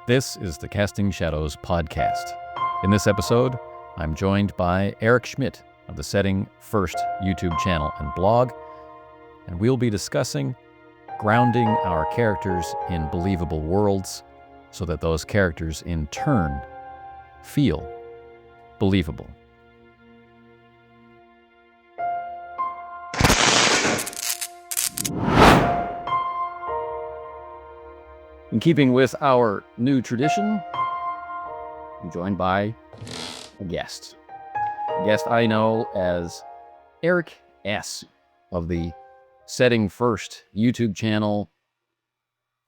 This is the Casting Shadows podcast. In this episode, I'm joined by Eric Schmidt of the Setting First YouTube channel and blog, and we'll be discussing grounding our characters in believable worlds so that those characters in turn feel believable. In keeping with our new tradition, I'm joined by a guest. A guest I know as Eric S. of the Setting First YouTube channel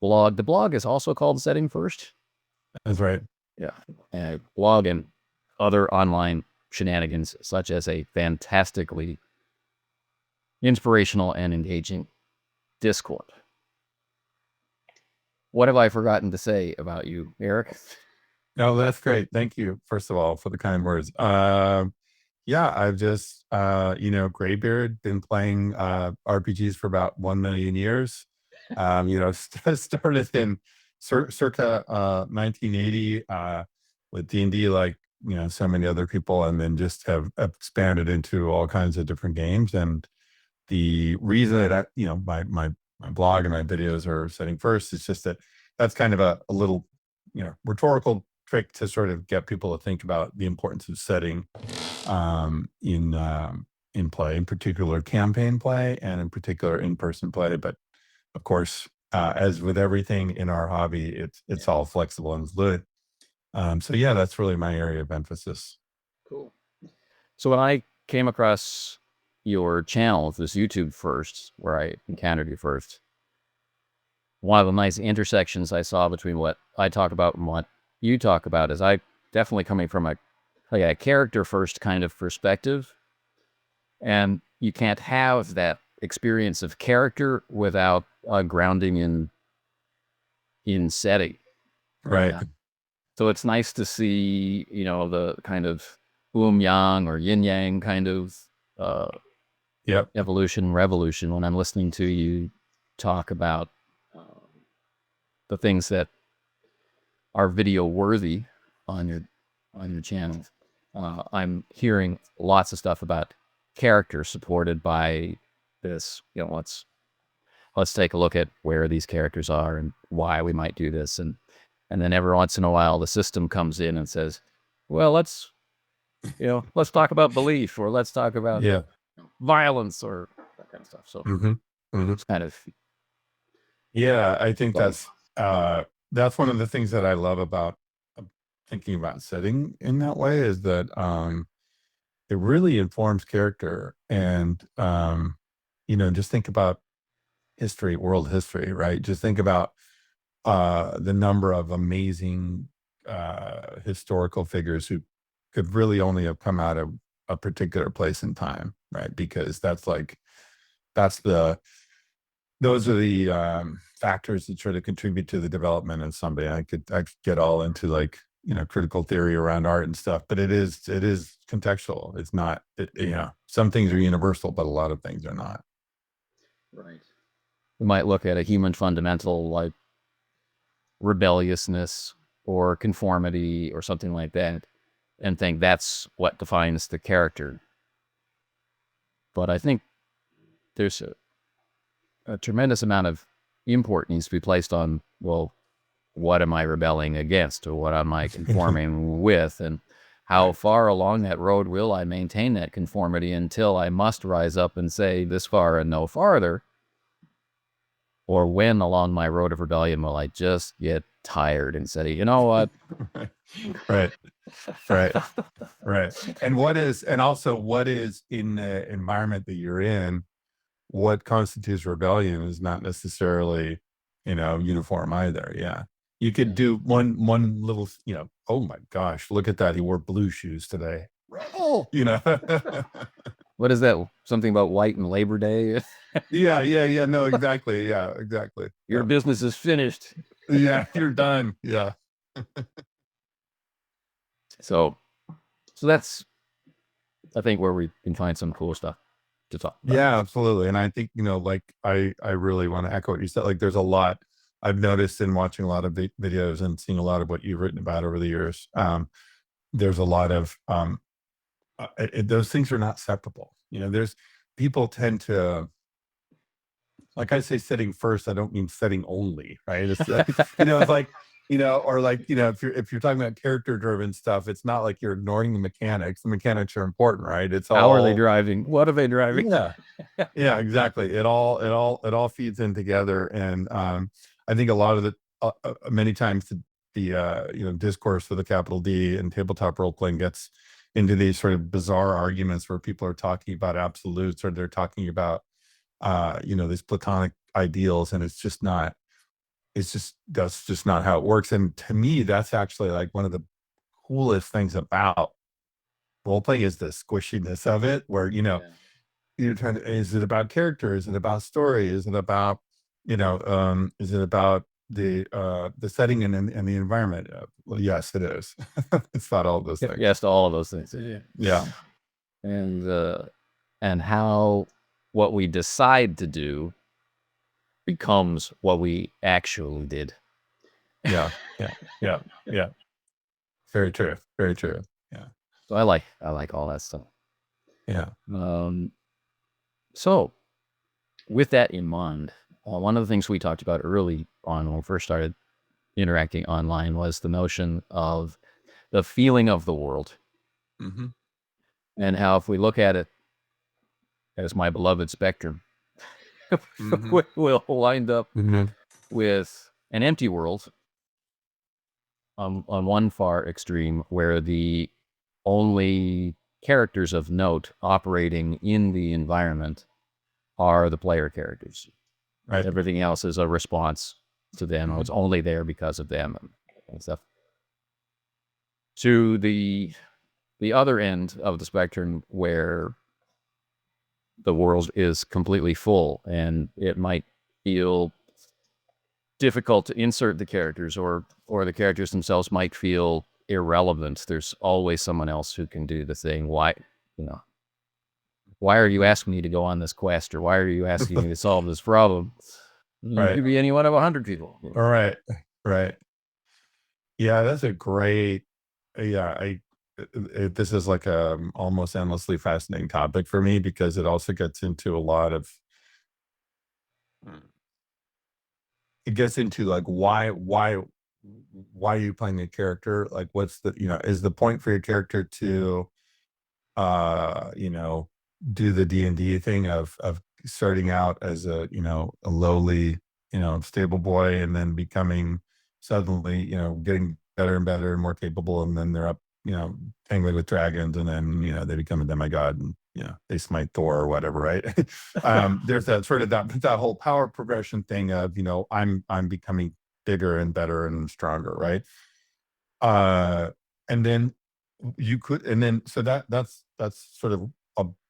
blog. The blog is also called Setting First. That's right. Yeah. Blog and other online shenanigans, such as a fantastically inspirational and engaging Discord. What have I forgotten to say about you, Eric? No, that's great. Thank you, first of all, for the kind words. I've just, graybeard, been playing RPGs for about 1 million years. Started in circa 1980 with D&D, like, so many other people, and then just have expanded into all kinds of different games. And the reason that, my blog and my videos are Setting First, it's just that's kind of a little, rhetorical trick to sort of get people to think about the importance of setting in play, in particular campaign play, and in particular in-person play. But of course, as with everything in our hobby, it's all flexible and fluid. That's really my area of emphasis. Cool. So when I came across your channel, this YouTube first, where I encountered you first, one of the nice intersections I saw between what I talk about and what you talk about is I definitely coming from a character first kind of perspective. And you can't have that experience of character without grounding in setting. Right. So it's nice to see, the kind of yang or yin yang kind of evolution, revolution when I'm listening to you talk about the things that are video worthy on your channel. I'm hearing lots of stuff about character supported by this. Let's take a look at where these characters are and why we might do this, and then every once in a while the system comes in and says, well, let's talk about belief, or let's talk about violence, or that kind of stuff. So it's kind of I think that's one of the things that I love about thinking about setting in that way, is that it really informs character. And just think about history, world history, right? Just think about the number of amazing historical figures who could really only have come out of a particular place in time, right? Because those are the factors that try to contribute to the development of somebody. I could get all into critical theory around art and stuff, but it is contextual. It's not, some things are universal, but a lot of things are not. Right. We might look at a human fundamental like rebelliousness or conformity or something like that and think that's what defines the character. But I think there's a tremendous amount of import needs to be placed on, well, what am I rebelling against, or what am I conforming with, and how far along that road will I maintain that conformity until I must rise up and say this far and no farther, or when along my road of rebellion will I just get tired and say, you know what? Right. And also what is in the environment that you're in, what constitutes rebellion is not necessarily, uniform either. Yeah. You could do one little, oh my gosh, look at that. He wore blue shoes today. Rebel, What is that? Something about white and Labor Day? Yeah. No, exactly. Yeah, exactly. Your business is finished. Yeah, you're done. Yeah. So that's, I think, where we can find some cool stuff to talk about. Yeah, absolutely. And I think, I really want to echo what you said. Like, there's a lot I've noticed in watching a lot of videos and seeing a lot of what you've written about over the years. There's a lot of those things are not separable. There's people tend to, like I say, setting first. I don't mean setting only, right? It's it's like, or like, if you're talking about character driven stuff, it's not like you're ignoring the mechanics. The mechanics are important, right? It's How are they all, driving? What are they driving? yeah, yeah, exactly. It all feeds in together, and I think a lot of the many times the discourse with a capital D and tabletop role playing gets into these sort of bizarre arguments where people are talking about absolutes, or they're talking about these platonic ideals, and that's just not how it works. And to me, that's actually like one of the coolest things about role playing, is the squishiness of it, where you're trying to, is it about character, is it about story, is it about is it about the setting and the environment? Well, yes, it is. It's about all those things. Yes to all of those things. Yeah. And how what we decide to do becomes what we actually did. Yeah. Very true. Very true. Yeah. So I like all that stuff. Yeah. So with that in mind, one of the things we talked about early on when we first started interacting online was the notion of the feeling of the world. Mm-hmm. And how if we look at it as my beloved spectrum, Mm-hmm. we'll wind up Mm-hmm. with an empty world on one far extreme, where the only characters of note operating in the environment are the player characters. Right. Everything else is a response to them, or it's only there because of them and stuff. To the other end of the spectrum, where the world is completely full, and it might feel difficult to insert the characters, or the characters themselves might feel irrelevant. There's always someone else who can do the thing. Why are you asking me to go on this quest, or why are you asking me to solve this problem? Right. It could be any one of 100 people. All right. Right. Yeah, that's a great. Yeah, this is like a almost endlessly fascinating topic for me, because it also gets into a lot of. It gets into like, why are you playing a character? Like, what's the, is the point for your character to uh you know do the D&D thing of starting out as a lowly stable boy, and then becoming suddenly getting better and better and more capable, and then they're up tangling with dragons, and then they become a demigod, and they smite Thor or whatever, right? There's that sort of that whole power progression thing of I'm becoming bigger and better and stronger, right? And then so that's sort of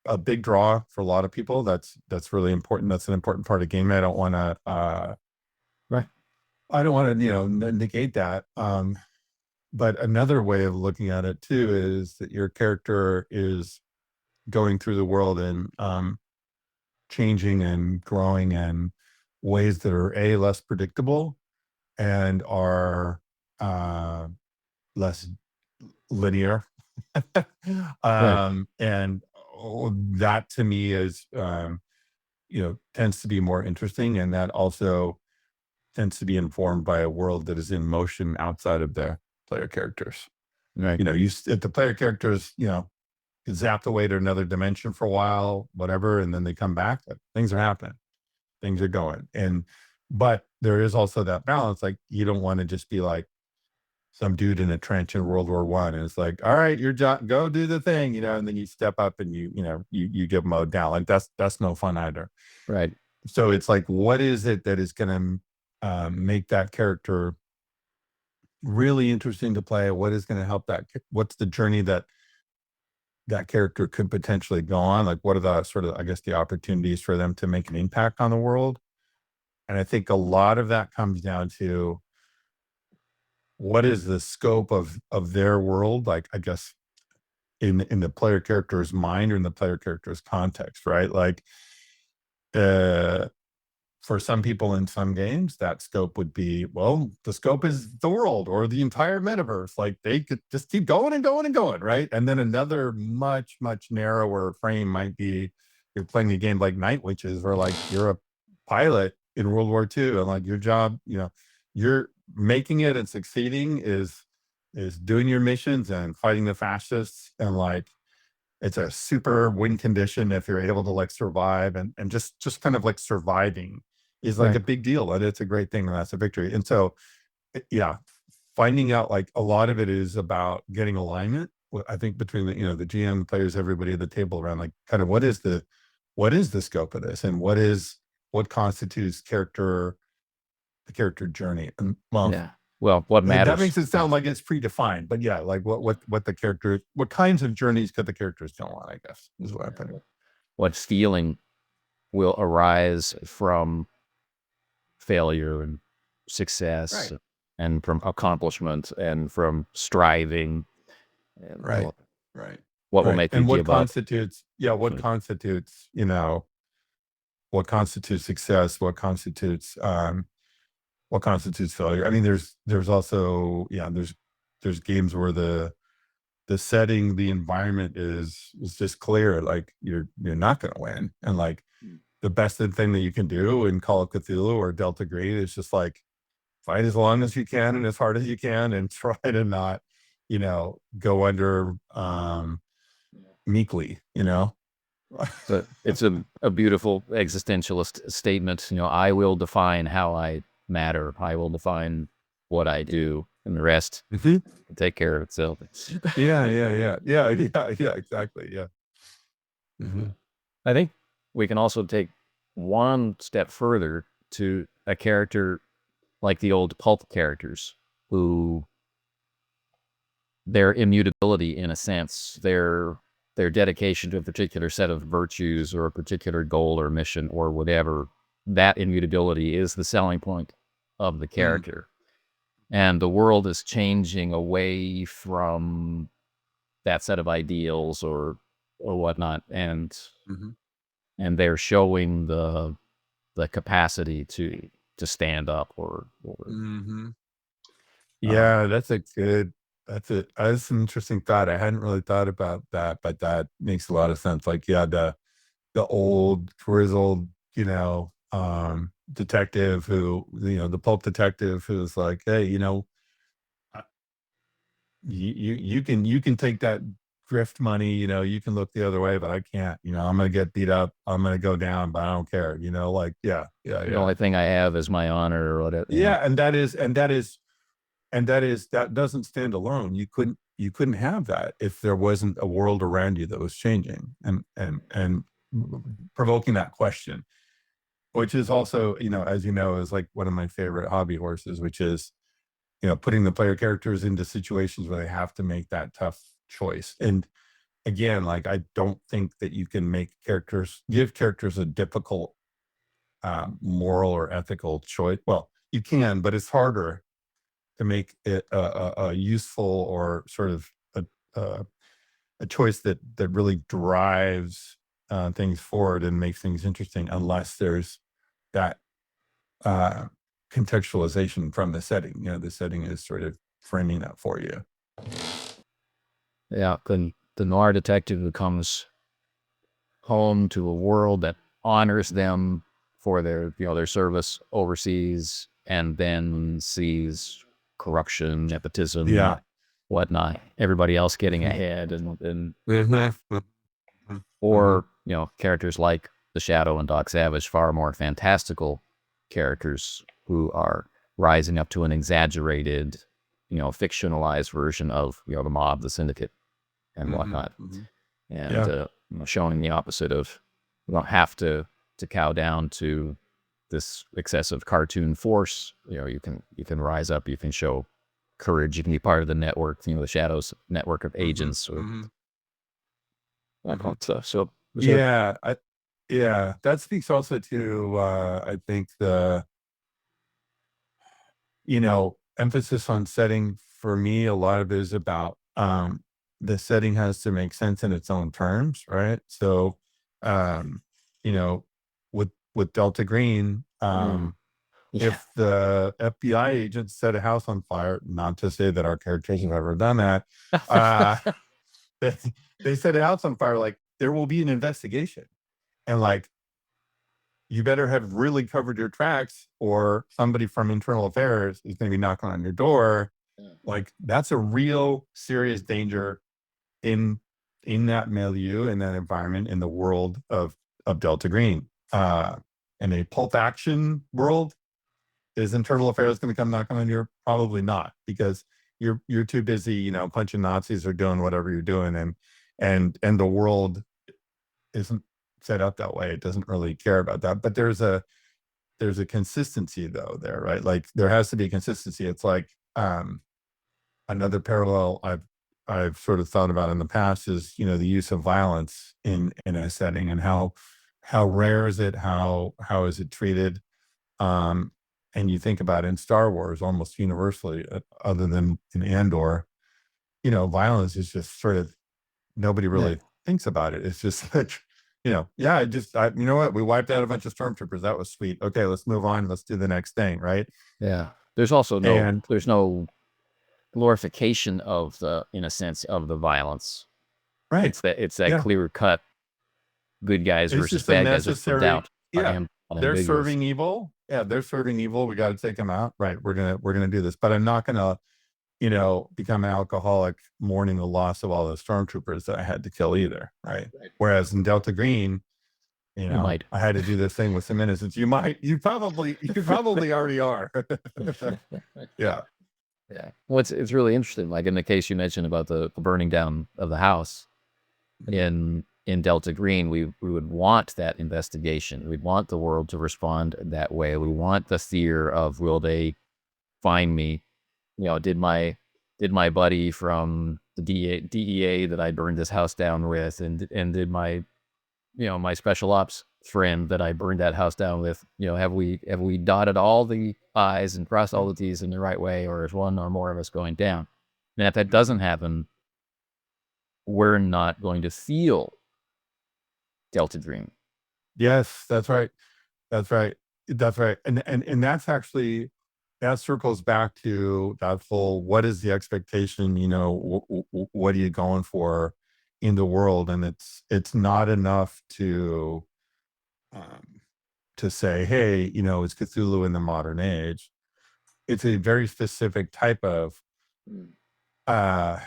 a big draw for a lot of people. That's really important. That's an important part of gaming. I don't want to Right. I don't want to negate that. But another way of looking at it too is that your character is going through the world and changing and growing in ways that are less predictable, and are less linear. Right. And that to me is tends to be more interesting, and that also tends to be informed by a world that is in motion outside of the player characters. Right. If the player characters get zapped away to another dimension for a while, whatever, and then they come back, things are happening, things are going. But there is also that balance. Like, you don't want to just be like some dude in a trench in World War I, and it's like, all right, your job, go do the thing, and then you step up and you get mowed down. Like, that's no fun either. Right. So it's like, what is it that is going to make that character really interesting to play? What is going to help what's the journey that character could potentially go on? Like, what are the sort of, I guess, the opportunities for them to make an impact on the world? And I think a lot of that comes down to, what is the scope of their world? Like, I guess, in the player character's mind, or in the player character's context, right? Like, for for some people in some games, that scope would be, well, the scope is the world or the entire metaverse. Like they could just keep going and going and going, right? And then another much, much narrower frame might be you're playing a game like Night Witches, where like you're a pilot in World War II, and like your job, you're making it and succeeding is doing your missions and fighting the fascists, and like it's a super win condition if you're able to like survive, and just kind of like surviving is like a Right. big deal, and it's a great thing, and that's a victory. And so yeah, finding out, like, a lot of it is about getting alignment, I think, between the GM, players, everybody at the table around, like, kind of what is the scope of this, and what constitutes the character journey. And well, Yeah. Well, what that matters? makes it sound like it's predefined, but yeah, like what the character, what kinds of journeys could the characters go on, I guess, is what I'm thinking. What feeling will arise from failure and success, Right. and from accomplishment, and from striving, and Right. Right. what will Right. make you And give up? what constitutes success, what constitutes failure. I mean, there's also, there's games where the setting, the environment is just clear, like you're not going to win, and like the best thing that you can do in Call of Cthulhu or Delta Green is just like fight as long as you can and as hard as you can, and try to not, go under meekly, But it's a beautiful existentialist statement. I will define how I matter. I will define what I do, and the rest Mhm. will take care of itself. Yeah, exactly. Yeah. Mhm. I think we can also take one step further to a character like the old pulp characters, who their immutability, in a sense, their dedication to a particular set of virtues or a particular goal or mission or whatever, that immutability is the selling point of the Mm. character. And the world is changing away from that set of ideals or whatnot, and Mhm. they're showing the capacity to stand up or Mhm. uh, Yeah, that's an interesting thought. I hadn't really thought about that, but that makes a lot of sense. Like, yeah, the old grizzled, detective who, the pulp detective who's like, hey, uh, you can take that grift money, you can look the other way, but I can't. I'm gonna get beat up, I'm gonna go down, but I don't care. Like, yeah, yeah, the yeah, only thing I have is my honor or whatever. yeah. And that doesn't stand alone. You couldn't have that if there wasn't a world around you that was changing, and provoking that question, which is also, as you know, is like one of my favorite hobby horses, which is, putting the player characters into situations where they have to make that tough choice. And again, like, I don't think that you can give characters a difficult moral or ethical choice. Well, you can, but it's harder to make it a useful, or sort of a, a choice that really drives things forward and makes things interesting, unless there's that uh, contextualization from the setting. The setting is sort of framing that for you. Yeah, the noir detective who comes home to a world that honors them for their service overseas, and then sees corruption, nepotism, Yeah. whatnot, everybody else getting Mhm. ahead, and Mhm. Mhm. Mhm. or characters like the Shadow and Doc Savage, far more fantastical characters who are rising up to an exaggerated, fictionalized version of the mob, the syndicate, and Mhm. whatnot, Mhm. and Yeah. showing the opposite of, you don't have to cow down to this excessive cartoon force. You can rise up, you can show courage, you can be part of the network, the Shadow's network of Mhm. agents or Mhm. that kind Mhm. of stuff. So Yeah, that speaks also to, I think, emphasis on setting. For me, a lot of it is about, the setting has to make sense in its own terms, right? So, um, you know, with Delta Green, Um, Yeah. if the FBI agents set a house on fire, not to say that our characters have ever done that, uh, they, they set a house on fire, like there will be an investigation. And like, you better have really covered your tracks or somebody from internal affairs is going to be knocking on your door. Like that's a real serious danger in that milieu, in that environment, in the world of Delta Green. In a pulp action world, is internal affairs going to come knocking on your? Probably not, because you're too busy, punching Nazis or doing whatever you're doing, and the world isn't set up that way. It doesn't really care about that. But there's a consistency though there, right? Like there has to be a consistency. It's like another parallel I've sort of thought about in the past is, the use of violence in a setting, and how rare is it? How is it treated? Um, and you think about in Star Wars, almost universally, other than in Andor, violence is just sort of, nobody really thinks about it. It's just like, yeah, you know what? We wiped out a bunch of stormtroopers. That was sweet. Okay, let's move on. Let's do the next thing, right? Yeah. There's also And there's no glorification of in a sense, of the violence. right, It's that yeah, clear cut good guys it's versus just a bad guys. It's necessary. Yeah, they're unambiguous. serving evil. Yeah, they're serving evil. We got to take them out. Right. We're gonna do this, but I'm not gonna, become an alcoholic mourning the loss of all the stormtroopers that I had to kill either. Right. Whereas in Delta Green, You might. I had to do this thing with some innocents. You probably already are. Yeah. Yeah. Well, it's really interesting. Like in the case you mentioned about the burning down of the house in Delta Green, we would want that investigation. We'd want the world to respond that way. We want the fear of, will they find me? Did my buddy from the DEA that I burned this house down with, and did my my special ops friend that I burned that house down with, have we dotted all the I's and crossed all the T's in the right way, or is one or more of us going down? And if that doesn't happen, we're not going to feel Delta Green. Yes, that's right. That's right. That's right. And that's actually, that circles back to that full, what is the expectation, what are you going for in the world? And it's not enough um to say, hey, it's Cthulhu in the modern age. It's a very specific type of uh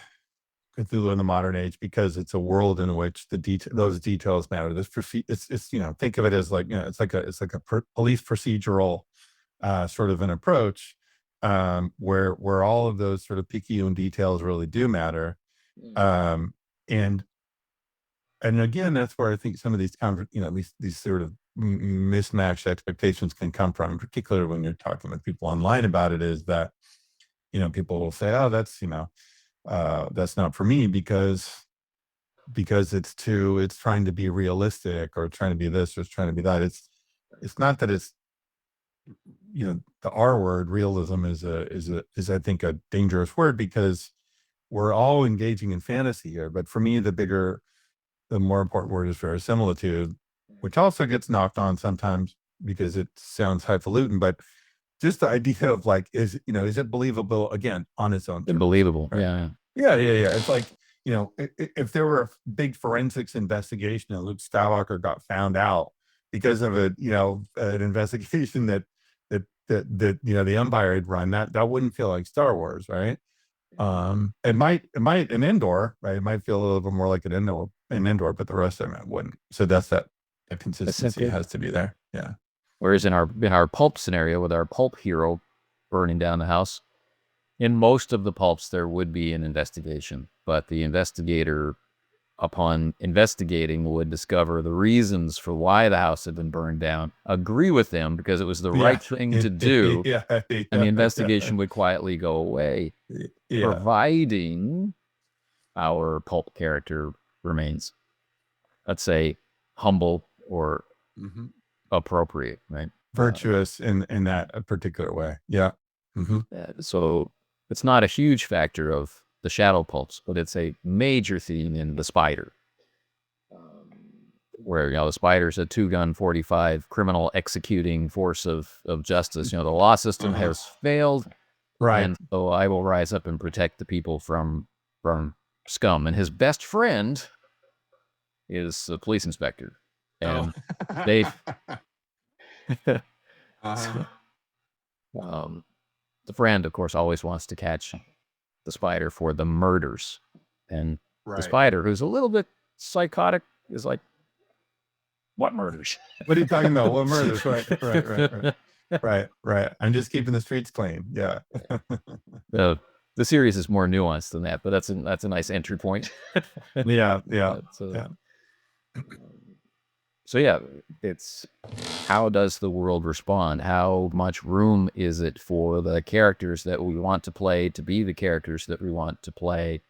Cthulhu in the modern age, because it's a world in which those details matter. It's think of it as like, it's like a police procedural sort of an approach, where all of those sort of picayune details really do matter. Um, and again, that's where I think some of these these sort of mismatched expectations can come from, particularly when you're talking with people online about it. Is that people will say, oh, that's not for me, because it's trying to be realistic, or trying to be this, or it's trying to be that. It's not that it's, the R word, realism, is I think a dangerous word, because we're all engaging in fantasy here. But for me, the more important word is verisimilitude, which also gets knocked on sometimes because it sounds highfalutin. But just the idea of like, is it believable, again, on its own terms? Unbelievable. Right? Yeah. Yeah. It's like, if there were a big forensics investigation and Luke Skywalker got found out because of an investigation that the Empire had run, that wouldn't feel like Star Wars, right? It might an Endor, right? It might feel a little bit more like an Endor, but the rest of it wouldn't. So that consistency has to be there. Yeah. Whereas in our pulp scenario, with our pulp hero burning down the house, in most of the pulps there would be an investigation, but the investigator, upon investigating, would discover the reasons for why the house had been burned down, agree with them because it was the right thing to do, and the investigation would quietly go away, providing our pulp character remains, let's say, humble or appropriate, right? Virtuous in that particular way. Yeah. So it's not a huge factor of the shadow pulps, but it's a major theme in the Spider. where, you know, the spider's a 2-gun 45 criminal executing force of justice. You know, the law system has failed, Right. and so I will rise up and protect the people from scum. And his best friend is a police inspector, and they Uh-huh. the friend, of course, always wants to catch the spider for the murders, and the Right. spider, who's a little bit psychotic, is like, "What murders?" What are you talking about? What murders? Right. I'm just keeping the streets clean. Yeah. Uh, the series is more nuanced than that, but that's a nice entry point. Yeah. So yeah, it's how does the world respond? How much room is it for the characters that we want to play to be the characters that we want to play?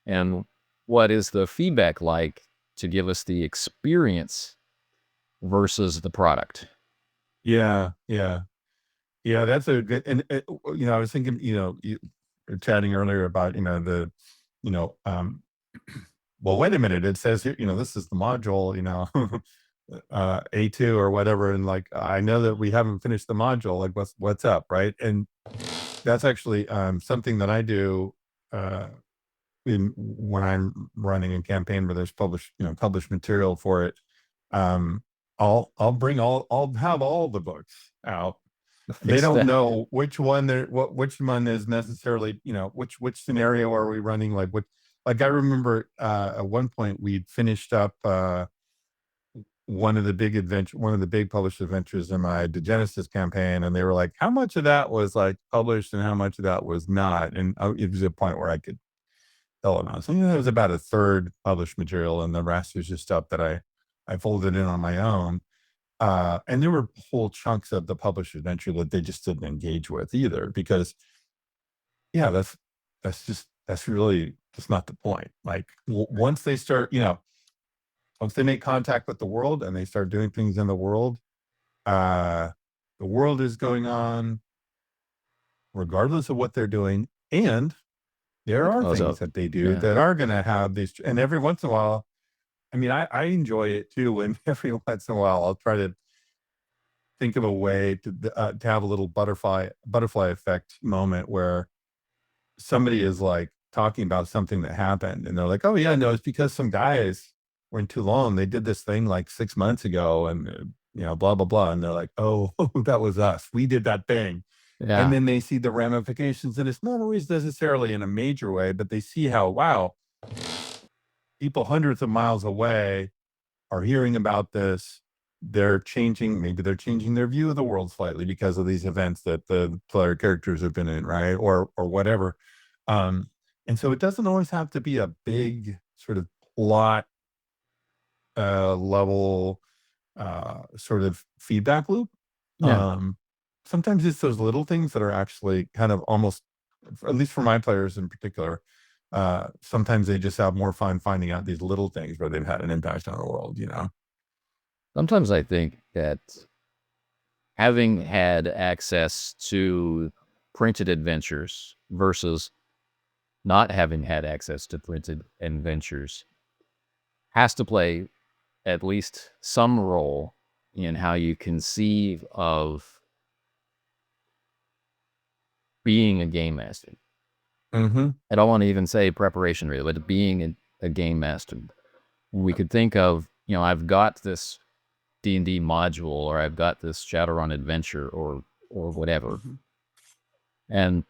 And what is the feedback like to give us the experience versus the product? Yeah. That's a good, and I was thinking, you were chatting earlier about, you know, um, well, wait a minute, it says here, this is the module, A2 or whatever. And like, I know that we haven't finished the module, like what's up. Right. And that's actually, something that I do, uh, when I'm running a campaign where there's published material for it. Um, I'll have all the books out. They Fix don't that. know which one which one is necessarily, which scenario are we running, like what, like I remember at one point we'd finished up one of the big published adventures in my Genesis campaign, and they were like, how much of that was like published and how much of that was not? And it was a point where I could tell it on. So it was about a third published material, and the rest was just stuff that I folded in on my own. And there were whole chunks of the published adventure that they just didn't engage with either, because yeah, that's really just not the point. Like once they start, once they make contact with the world and they start doing things in the world, uh, the world is going on regardless of what they're doing. And there are Oh, things so that they do yeah, that are going to have these, and every once in a while, I mean, I enjoy it too. And every once in a while, I'll try to think of a way to have a little butterfly effect moment where somebody is like talking about something that happened, and they're like, "Oh yeah, no, it's because some guys were in Toulon. They did this thing like 6 months ago, and blah blah blah." And they're like, "Oh, that was us. We did that thing." And yeah. then they see the ramifications, and it's not always necessarily in a major way, but they see how, wow, people hundreds of miles away are hearing about this. Maybe they're changing their view of the world slightly because of these events that the player characters have been in, right? Or whatever. Um, and so it doesn't always have to be a big sort of plot level sort of feedback loop. Yeah. Um, Sometimes it's those little things that are actually kind of almost, at least for my players in particular, sometimes they just have more fun finding out these little things where they've had an impact on the world. Sometimes I think that having had access to printed adventures versus not having had access to printed adventures has to play at least some role in how you conceive of being a game master. Mm-hmm. I don't want to even say preparation really, but being a game master. We could think of, I've got this D&D module, or I've got this Shadowrun adventure, or whatever. Mm-hmm. And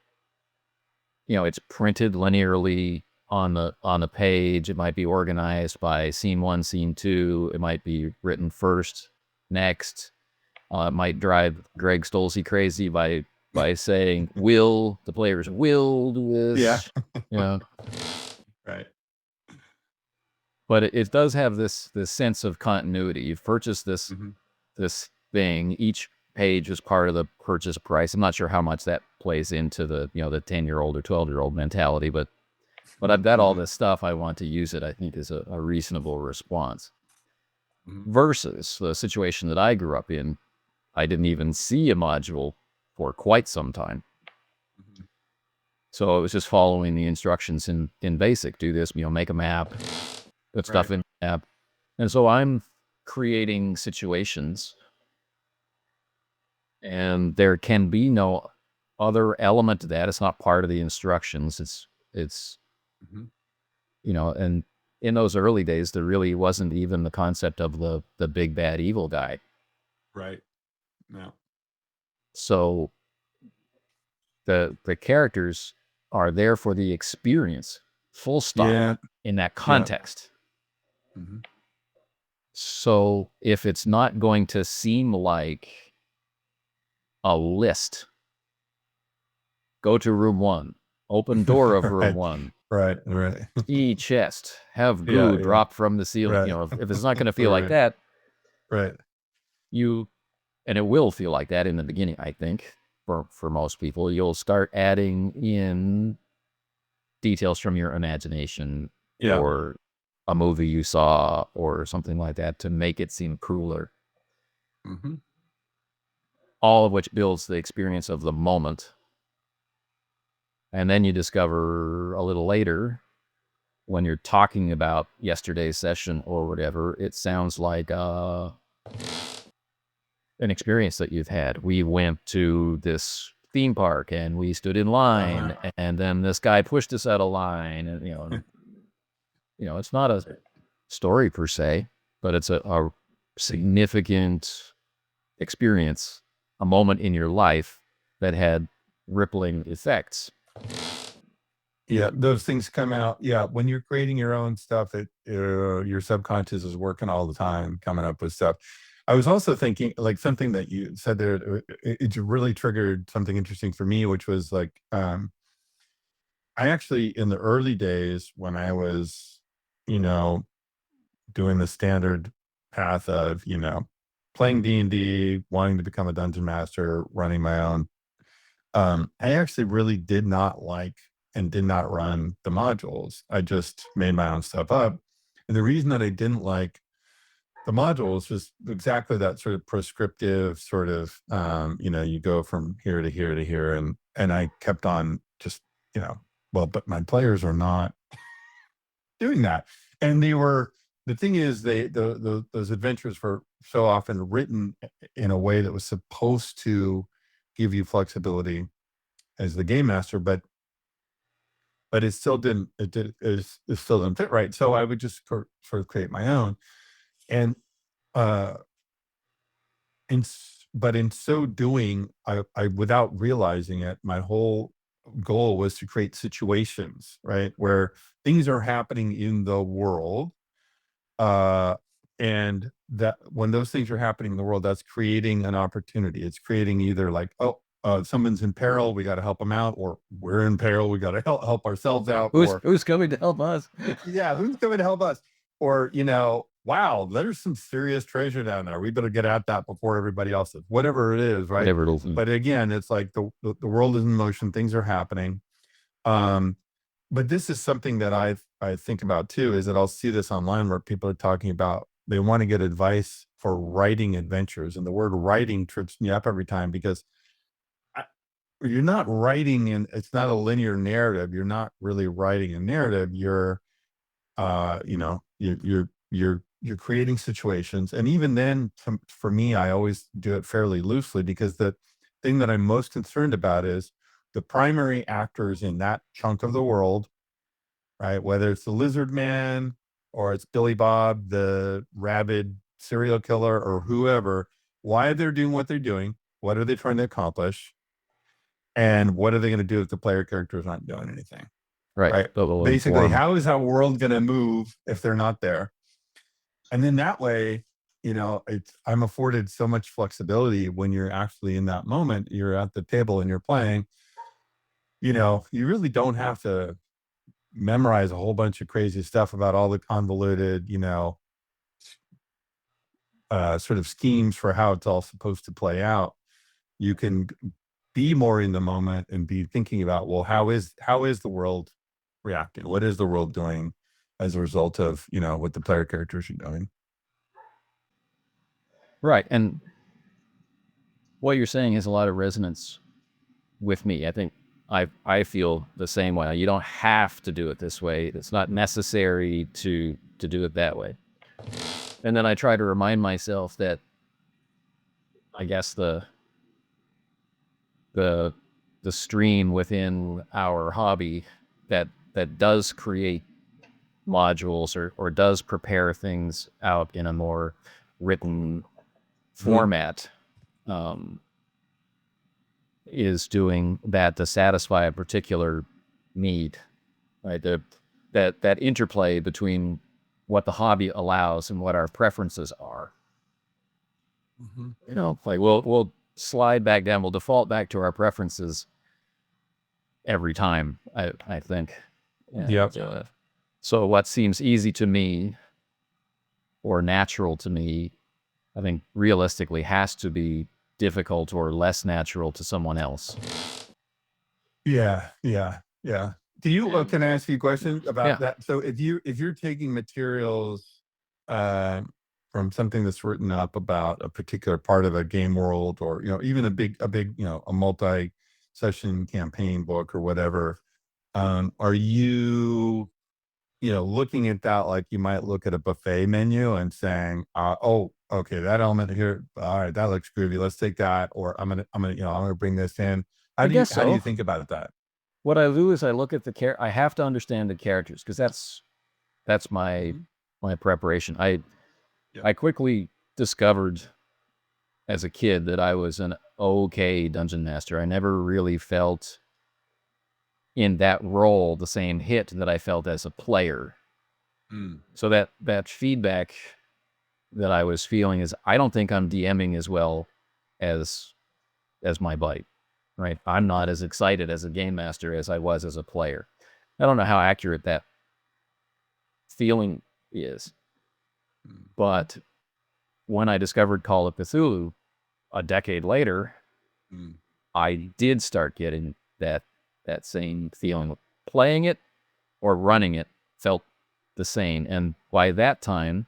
it's printed linearly on the page. It might be organized by scene 1, scene 2. It might be written first, next. It might drive Greg Stolze crazy by saying, the players will do Yeah. this. Right. But it does have this sense of continuity. You've purchased this Mm-hmm. this thing. Each page is part of the purchase price. I'm not sure how much that plays into the the 10-year-old or 12-year-old mentality, but I've got all Mm-hmm. this stuff. I want to use it. I think is a reasonable response. Mm-hmm. Versus the situation that I grew up in, I didn't even see a module for quite some time. Mm-hmm. So it was just following the instructions in BASIC. Do this, make a map, put stuff in the map. And so I'm creating situations, and there can be no other element to that. It's not part of the instructions. It's Mhm. and in those early days, there really wasn't even the concept of the big bad evil guy. Right. Yeah. So the characters are there for the experience, full stop, Yeah. in that Yeah. context. Mhm. So if it's not going to seem like a list, go to room 1, open door of room Right. 1, Right. Right. E chest, have Yeah. goo Yeah. drop from the ceiling. Right. If it's not going to feel like Right. that, Right. you and it will feel like that in the beginning, I think, for most people. You'll start adding in details from your imagination Yeah. or a movie you saw or something like that to make it seem cooler. Hmm. All of which builds the experience of the moment. And then you discover a little later when you're talking about yesterday's session or whatever, it sounds like an experience that you've had. We went to this theme park and we stood in Uh-huh. line, and then this guy pushed us out of line, and it's not a story per se, but it's a significant experience, a moment in your life that had rippling effects. Yeah, those things come out. Yeah, when you're creating your own stuff, your subconscious is working all the time, coming up with stuff. I was also thinking, like something that you said there, it really triggered something interesting for me, which was like, I actually in the early days when I was, you know, doing the standard path of, playing D&D, wanting to become a dungeon master, running my own. I actually really did not like and did not run the modules. I just made my own stuff up. And the reason that I didn't like the modules was exactly that sort of prescriptive sort of, you go from here to here to here. And I kept on just, well, but my players are not doing that. And the thing is, those adventures were so often written in a way that was supposed to give you flexibility as the game master, but it still didn't it still didn't fit right. So I would just sort of create my own. And uh but in so doing, I without realizing it, my whole goal was to create situations, right? Where things are happening in the world, uh and that when those things are happening in the world, that's creating an opportunity. It's creating either like, oh, someone's in peril, we got to help them out, or we're in peril, we got to help ourselves out, or Who's coming to help us? yeah, who's coming to help us, or wow, there's some serious treasure down there, we better get at that before everybody else is, whatever it is, right? Whatever it'll be. But again, it's like the world is in motion, things are happening. um but this is something that I think about too, is that I'll see this online where people are talking about they want to get advice for writing adventures. And the word writing trips me up every time because I, you're not writing in it's not a linear narrative. You're not really writing a narrative. You're you're creating situations. And even then, for me, I always do it fairly loosely because the thing that I'm most concerned about is the primary actors in that chunk of the world, right? Whether it's the lizard man or it's Billy Bob, the rabid serial killer, or whoever, why they're doing what they're doing, what are they trying to accomplish, and what are they going to do if the player characters aren't doing anything, Right. right? That will Basically, inform. how is that world going to move if they're not there? And then that way, I'm afforded so much flexibility when you're actually in that moment, you're at the table and you're playing, you really don't have to memorize a whole bunch of crazy stuff about all the convoluted, sort of schemes for how it's all supposed to play out. You can be more in the moment and be thinking about, well, how is the world reacting? What is the world doing as a result of, what the player characters are doing? Right. And what you're saying has a lot of resonance with me. I think I feel the same way. You don't have to do it this way. It's not necessary to do it that way. And then I try to remind myself that I guess the the stream within our hobby that does create modules or does prepare things out in a more written format, is doing that to satisfy a particular need, right? That interplay between what the hobby allows and what our preferences are. You know, like we'll slide back down, we'll default back to our preferences every time, I think. Yep. So what seems easy to me or natural to me, I think realistically has to be difficult or less natural to someone else. Yeah, yeah, yeah. Do you can I ask you a question Yeah. about that? So if you're taking materials uh, from something that's written up about a particular part of a game world, or even a big a multi-session campaign book or whatever, are you looking at that like you might look at a buffet menu and saying, "Oh, okay, that element here, all right, that looks groovy. Let's take that," or I'm gonna bring this in. I guess How do you so. think about that? What I do is I look at I have to understand the characters because that's Mhm. my preparation. Yep. I quickly discovered as a kid that I was an okay dungeon master. I never really felt in that role the same hit that I felt as a player. Mm. So that feedback that I was feeling is I don't think I'm DMing as well as my bite, right? I'm not as excited as a game master as I was as a player. I don't know how accurate that feeling is, Mm. but when I discovered Call of Cthulhu a decade later, Mm. I did start getting that same feeling. Playing it or running it felt the same, and by that time,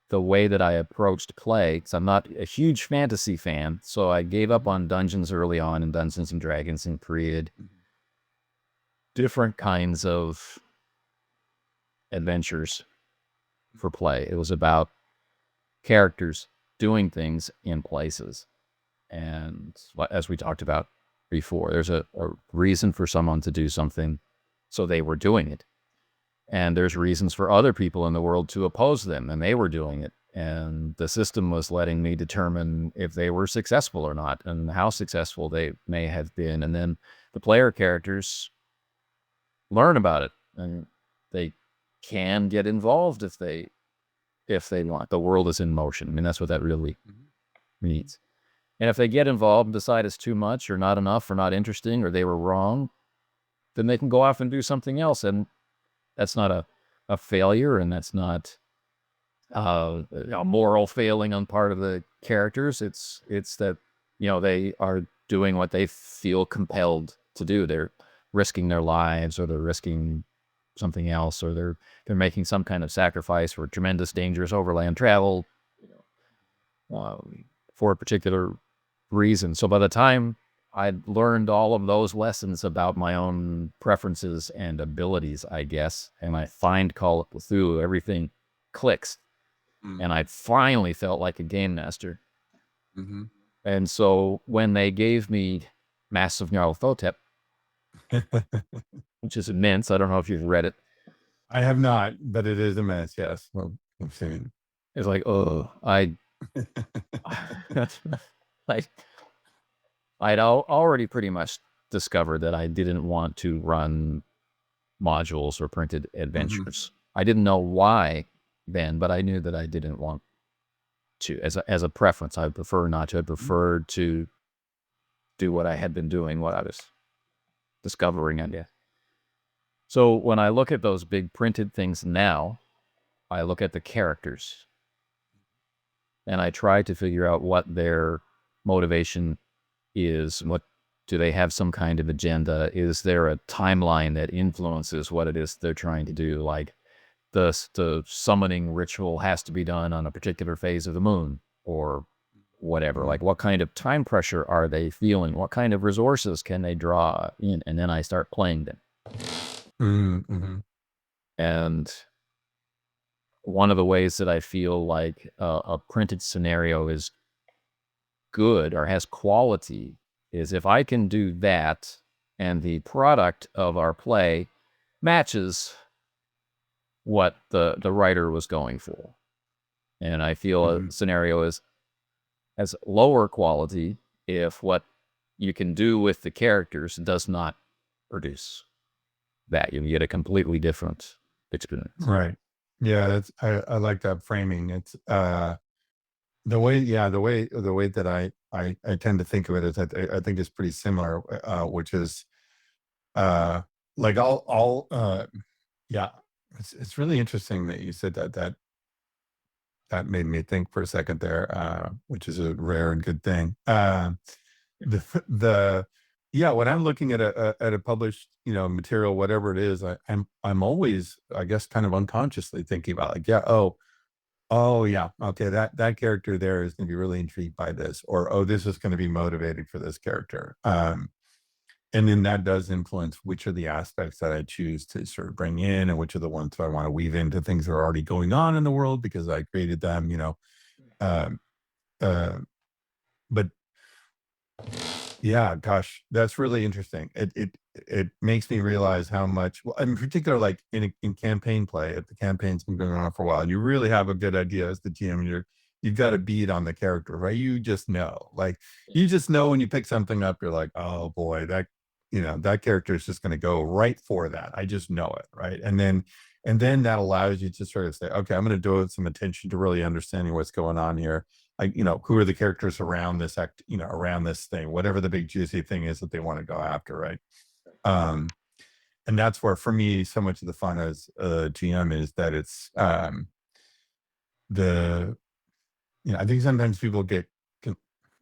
the way that I approached play, because I'm not a huge fantasy fan, so I gave up on dungeons early on in Dungeons and Dragons and created Mhm. different kinds of adventures for play. It was about characters doing things in places. And as we talked about before, there's a reason for someone to do something, so they were doing it. And there's reasons for other people in the world to oppose them, and they were doing it. And the system was letting me determine if they were successful or not, and how successful they may have been. And then the player characters learn about it, and they can get involved if they want. The world is in motion. I mean, that's what that really Mhm. means. And if they get involved and decide it's too much or not enough or not interesting or they were wrong, then they can go off and do something else. And that's not a failure, and that's not a moral failing on part of the characters. It's that they are doing what they feel compelled to do. They're risking their lives, or they're risking something else, or they're making some kind of sacrifice for tremendous dangerous overland travel, for a particular reason. So by the time I'd learned all of those lessons about my own preferences and abilities, I guess, and I find Call of Cthulhu, everything clicks. Mm. And I finally felt like a game master. Mhm. And so when they gave me Massive Nyarlathotep, which is immense, I don't know if you've read it, I have not, but it is a mess. Yes. Well, I've seen it's like, oh, it. like I'd already pretty much discovered that I didn't want to run modules or printed Mhm. adventures. I didn't know why then, but I knew that I didn't want to. As a preference, I prefer not to. I preferred to do what I had been doing, what I was discovering, I guess. So when I look at those big printed things now, I look at the characters and I try to figure out what their motivation is. What do they have some kind of agenda? Is there a timeline that influences what it is they're trying to do? Like the summoning ritual has to be done on a particular phase of the moon or whatever. Mhm. Like what kind of time pressure are they feeling? What kind of resources can they draw in? And then I start playing them. Mhm. Mhm. And one of the ways that I feel like a printed scenario is good or has quality is if I can do that and the product of our play matches what the writer was going for. And I feel a scenario has lower quality if what you can do with the characters does not produce that. You get a completely different experience. Right. Yeah, that's I like that framing. It's the way that I tend to think of it is I think it's pretty similar, which is uh like I'll yeah, it's really interesting that you said that made me think for a second there, which is a rare and good thing. The yeah, when I'm looking at a published, material, whatever it is, I'm always, I guess, kind of unconsciously thinking about like, yeah, oh yeah, okay, that character there is going to be really intrigued by this, or oh, this is going to be motivating for this character. And then that does influence which are the aspects that I choose to sort of bring in, and which are the ones that I want to weave into things that are already going on in the world because I created them. Um, uh, but Yeah, gosh, that's really interesting. It makes me realize how much, well, in particular, like in campaign play, if the campaign's been going on for a while, you really have a good idea as the GM. You've got a beat on the character, right? You just know, like you just know when you pick something up, you're like, oh boy, that character is just going to go right for that. I just know it, right? And then that allows you to sort of say, okay, I'm going to devote some attention to really understanding what's going on here. Like, who are the characters around this around this thing, whatever the big juicy thing is that they want to go after, right? Um, and that's where, for me, so much of the fun as a GM is that it's the I think sometimes people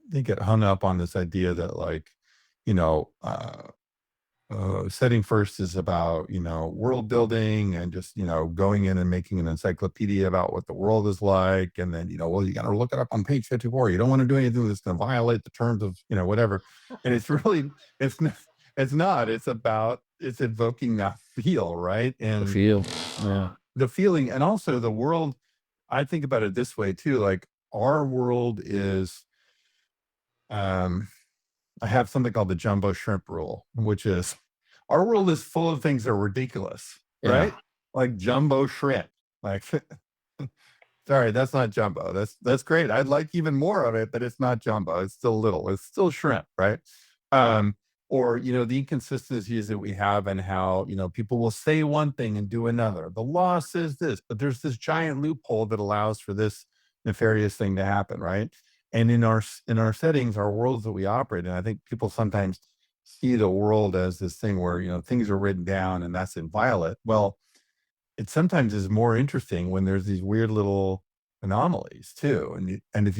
they get hung up on this idea that like, you know, setting first is about world building and just going in and making an encyclopedia about what the world is like, and then well, you got to look it up on page 54. You don't want to do anything that's going to violate the terms of whatever. And it's really it's not it's evoking that feel, right? The And feel, yeah, the feeling, and also the world. I think about it this way too, like our world is um I have something called the jumbo shrimp rule, which is our world is full of things that are ridiculous, yeah, right? Like jumbo shrimp. Like, sorry, that's not jumbo. That's great. I'd like even more of it, but it's not jumbo. It's still little. It's still shrimp, right? Um, or the inconsistencies that we have, and how people will say one thing and do another. The law says this, but there's this giant loophole that allows for this nefarious thing to happen, right? And in our settings, our worlds that we operate in, I think people sometimes see the world as this thing where things are written down and that's inviolate. Well, it sometimes is more interesting when there's these weird little anomalies too. And if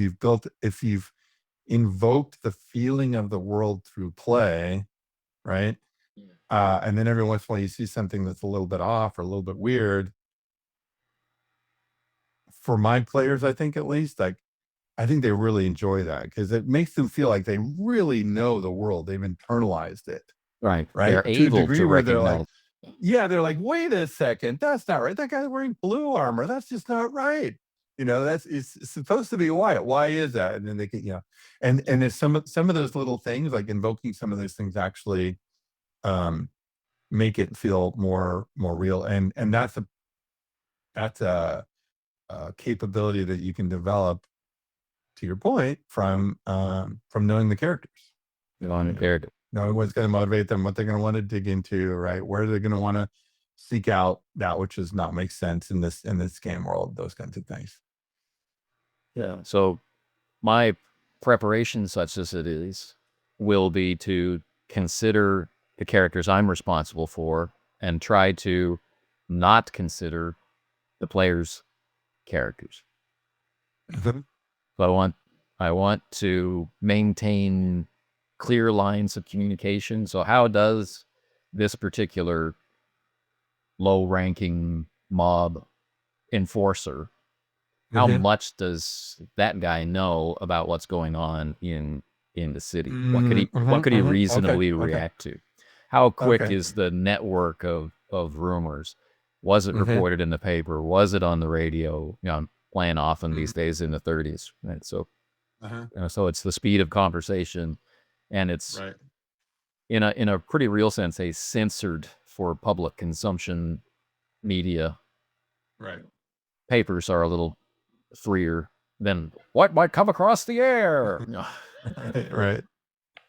you've invoked the feeling of the world through play, right? And then every once in a while you see something that's a little bit off or a little bit weird. For my players, I think, at least, like, I think they really enjoy that because it makes them feel like they really know the world. They've internalized it, right. They're right? To a able degree to where they're like, recognize. yeah, they're like, wait a second, that's not right. That guy's wearing blue armor. That's just not right. It's supposed to be white. Why is that? And then they can, and it's some of those little things, like invoking some of those things, actually um make it feel more real. And that's a capability that you can develop, to your point, from knowing the characters, On character. knowing what's going to motivate them, what they're going to want to dig into, right? Where they're going to want to seek out that which does not make sense in this game world, those kinds of things. Yeah. So my preparation, such as it is, will be to consider the characters I'm responsible for and try to not consider the players' characters. Mhm. So I want to maintain clear lines of communication. So how does this particular low-ranking mob enforcer, how Mhm. much does that guy know about what's going on in the city? What could he Okay. reasonably Okay. react to? How quick Okay. is the network of rumors? Was it Mm-hmm. reported in the paper? Was it on the radio? I'm playing often these days in the 30s. Right? So, so it's the speed of conversation, and it's Right. in a pretty real sense a censored for public consumption media. Right. Papers are a little freer than what might come across the air. Right.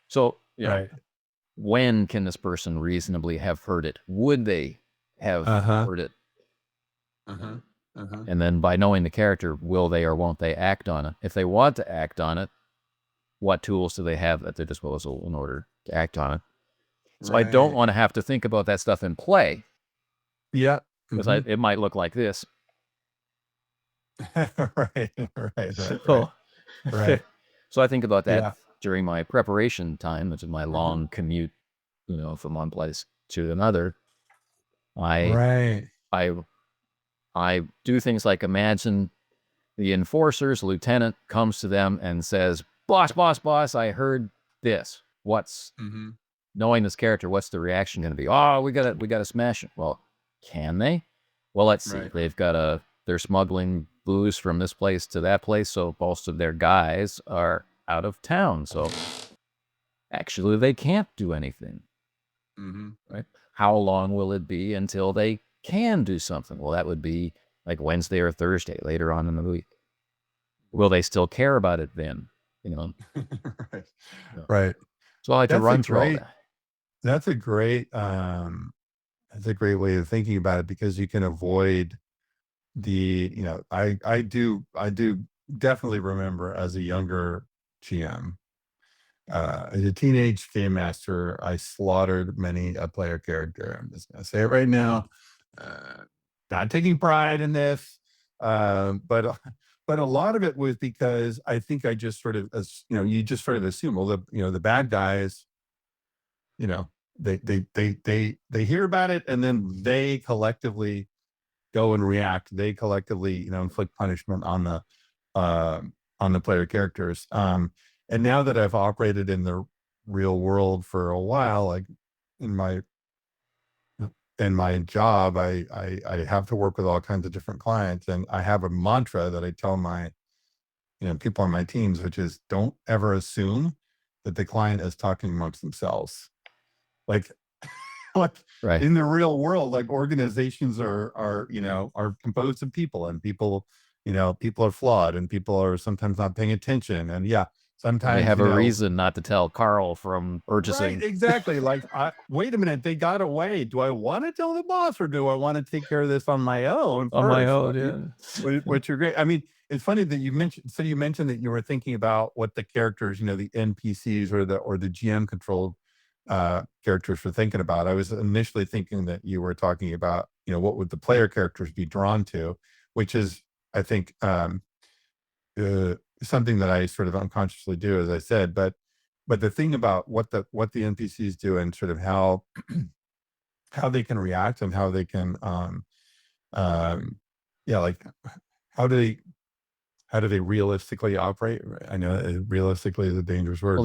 So, Right. when can this person reasonably have heard it? Would they have heard it? And then by knowing the character, will they or won't they act on it? If they want to act on it, what tools do they have at their disposal in order to act on it? So I don't want to have to think about that stuff in play. Yeah. Because it might look like this. Right. So I think about that during my preparation time, which is my long commute, from one place to another. I do things like imagine the enforcer's lieutenant comes to them and says, boss, I heard this. Knowing this character, what's the reaction going to be? Oh, we gotta smash it. Well, can they? Well, let's see. They're smuggling booze from this place to that place, so most of their guys are out of town. So actually, they can't do anything. Right? How long will it be until they can do something? Well, that would be like Wednesday or Thursday later on in the week. Will they still care about it then? Right. So I had to run through all that. That's a great way of thinking about it, because you can avoid I do definitely remember as a younger GM, as a teenage game master, I slaughtered many a player character. I'm just gonna say it right now. Not taking pride in this, but a lot of it was because I think I just sort of, you just sort of assume, well, the bad guys, they hear about it, and then they collectively go and react. They collectively, inflict punishment on the player characters. And now that I've operated in the real world for a while, like in my job, I have to work with all kinds of different clients, and I have a mantra that I tell my people on my teams, which is, don't ever assume that the client is talking amongst themselves. Like, Right. in the real world, like, organizations are composed of people, and people are flawed, and people are sometimes not paying attention, and sometimes they have a reason not to tell Carl from purchasing. Right, exactly. Like, wait a minute, they got away. Do I want to tell the boss, or do I want to take care of this on my own? On my own, yeah. Which are great. I mean, it's funny that you mentioned that you were thinking about what the characters, the NPCs or the GM controlled characters were thinking about. I was initially thinking that you were talking about, what would the player characters be drawn to, which is, I think, something that I sort of unconsciously do, as I said. But the thing about what the NPCs do, and sort of how they can react, and how they can like, how do they realistically operate? I know realistically is a dangerous word.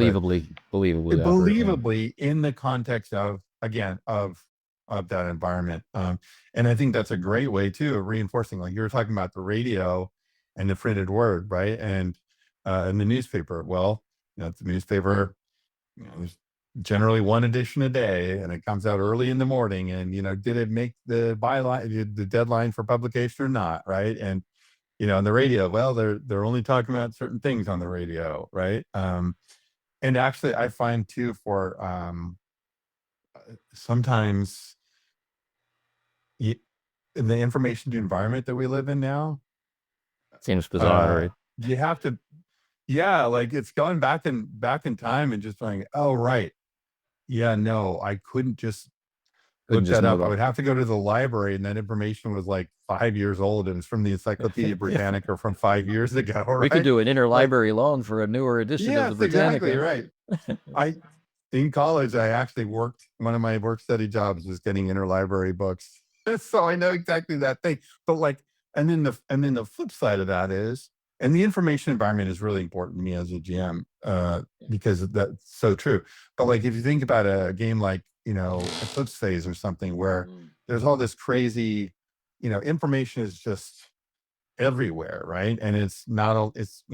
Believably in the context of, again, of that environment. And I think that's a great way too of reinforcing, like you were talking about the radio and the printed word, right? And in the newspaper, well, the newspaper, there's generally one edition a day, and it comes out early in the morning, and did it make the byline, the deadline for publication or not, right? And on the radio, well, they're only talking about certain things on the radio, right? And actually, I find too, for sometimes in the information environment that we live in now, seems bizarre, right? You have to, like, it's going back in time and just going, oh, right. Yeah, no, I couldn't just look that up. I would have to go to the library, and that information was like 5 years old. It was from the Encyclopedia Britannica from 5 years ago. Right? We could do an interlibrary loan for a newer edition of the Britannica. Exactly, right. In college, I actually worked, one of my work study jobs was getting interlibrary books. So I know exactly that thing. But like, and then the flip side of that is, and the information environment is really important to me as a GM, because that's so true. But like, if you think about a game like, Eclipse Phase or something, where there's all this crazy information is just everywhere, right? And it's not, it's,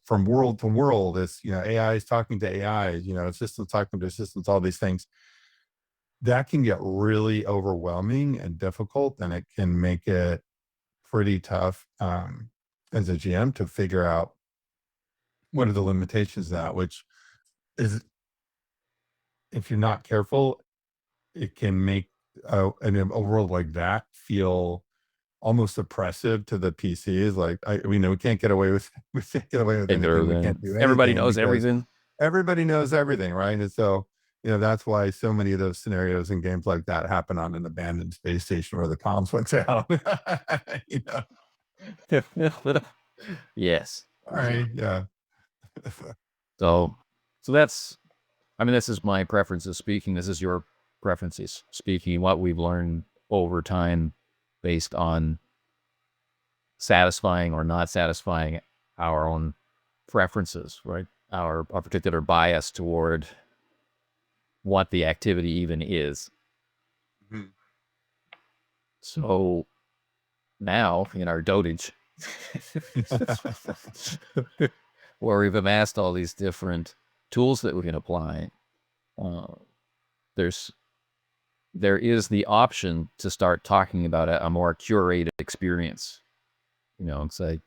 from world to world, it's, AI is talking to AI, systems talking to systems, all these things that can get really overwhelming and difficult, and it can make it pretty tough, as a GM to figure out what are the limitations of that, which is, if you're not careful, it can make a world like that feel almost oppressive to the PCs. Like, we know we can't get away with we can't get away with anything. We can't do Everybody anything knows because everything. everybody knows everything, right? And so, that's why so many of those scenarios and games like that happen on an abandoned space station where the comms went down. you know, Yes. right? Yeah. So, that's, I mean, this is my preferences speaking. This is your preferences speaking. What we've learned over time based on satisfying or not satisfying our own preferences, right? Our particular bias toward what the activity even is. Mhm. So now in our dotage, where we've amassed all these different tools that we can apply, uh, there is the option to start talking about a more curated experience. It's like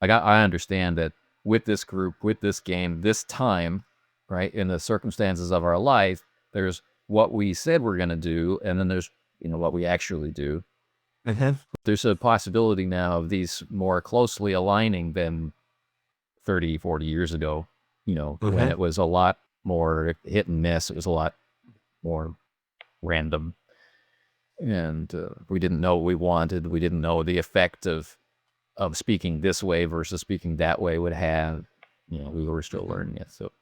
I understand that with this group, with this game, this time, right, in the circumstances of our life, there's what we said we're going to do, and then there's what we actually do. There's a possibility now of these more closely aligning than 30, 40 years ago, when it was a lot more hit and miss. It was a lot more random. And we didn't know what we wanted. We didn't know the effect of speaking this way versus speaking that way would have. We were still learning it. So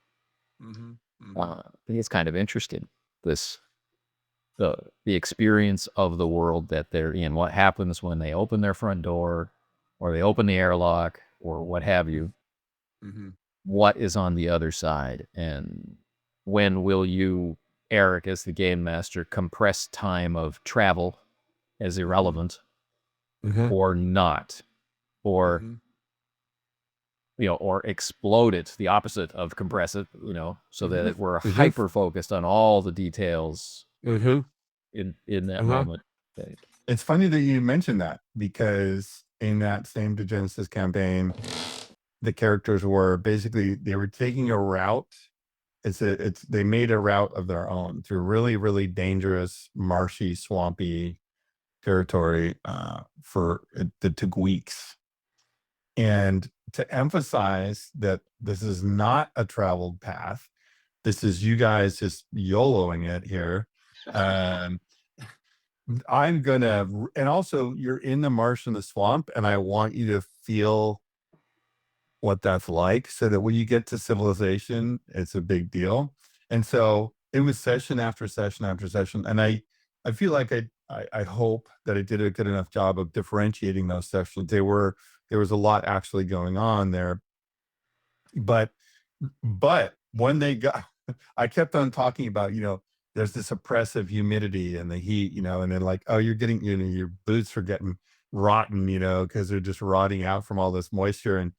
I think it's kind of interesting, this the experience of the world that they're in. What happens when they open their front door, or they open the airlock, or what have you? Mhm. What is on the other side, and when will you, Eric, as the game master, compress time of travel as irrelevant or not, or Mhm. or explode it, the opposite of compress it, so that we're Mhm. hyper focused on all the details Mhm. in that Uh-huh. moment. Okay. It's funny that you mentioned that, because in that same Genesis campaign, the characters were basically, they were taking a route. They made a route of their own through really, really dangerous, marshy, swampy territory, for that took weeks. And to emphasize that this is not a traveled path, this is you guys just YOLOing it here. Um, I'm gonna, and also you're in the marsh and the swamp, and I want you to feel what that's like, so that when you get to civilization, it's a big deal. And so it was session after session after session. And I feel like I hope that I did a good enough job of differentiating those sessions. There was a lot actually going on there. But when they got, I kept on talking about, there's this oppressive humidity and the heat, and then like, oh, you're getting, your boots are getting rotten, because they're just rotting out from all this moisture. And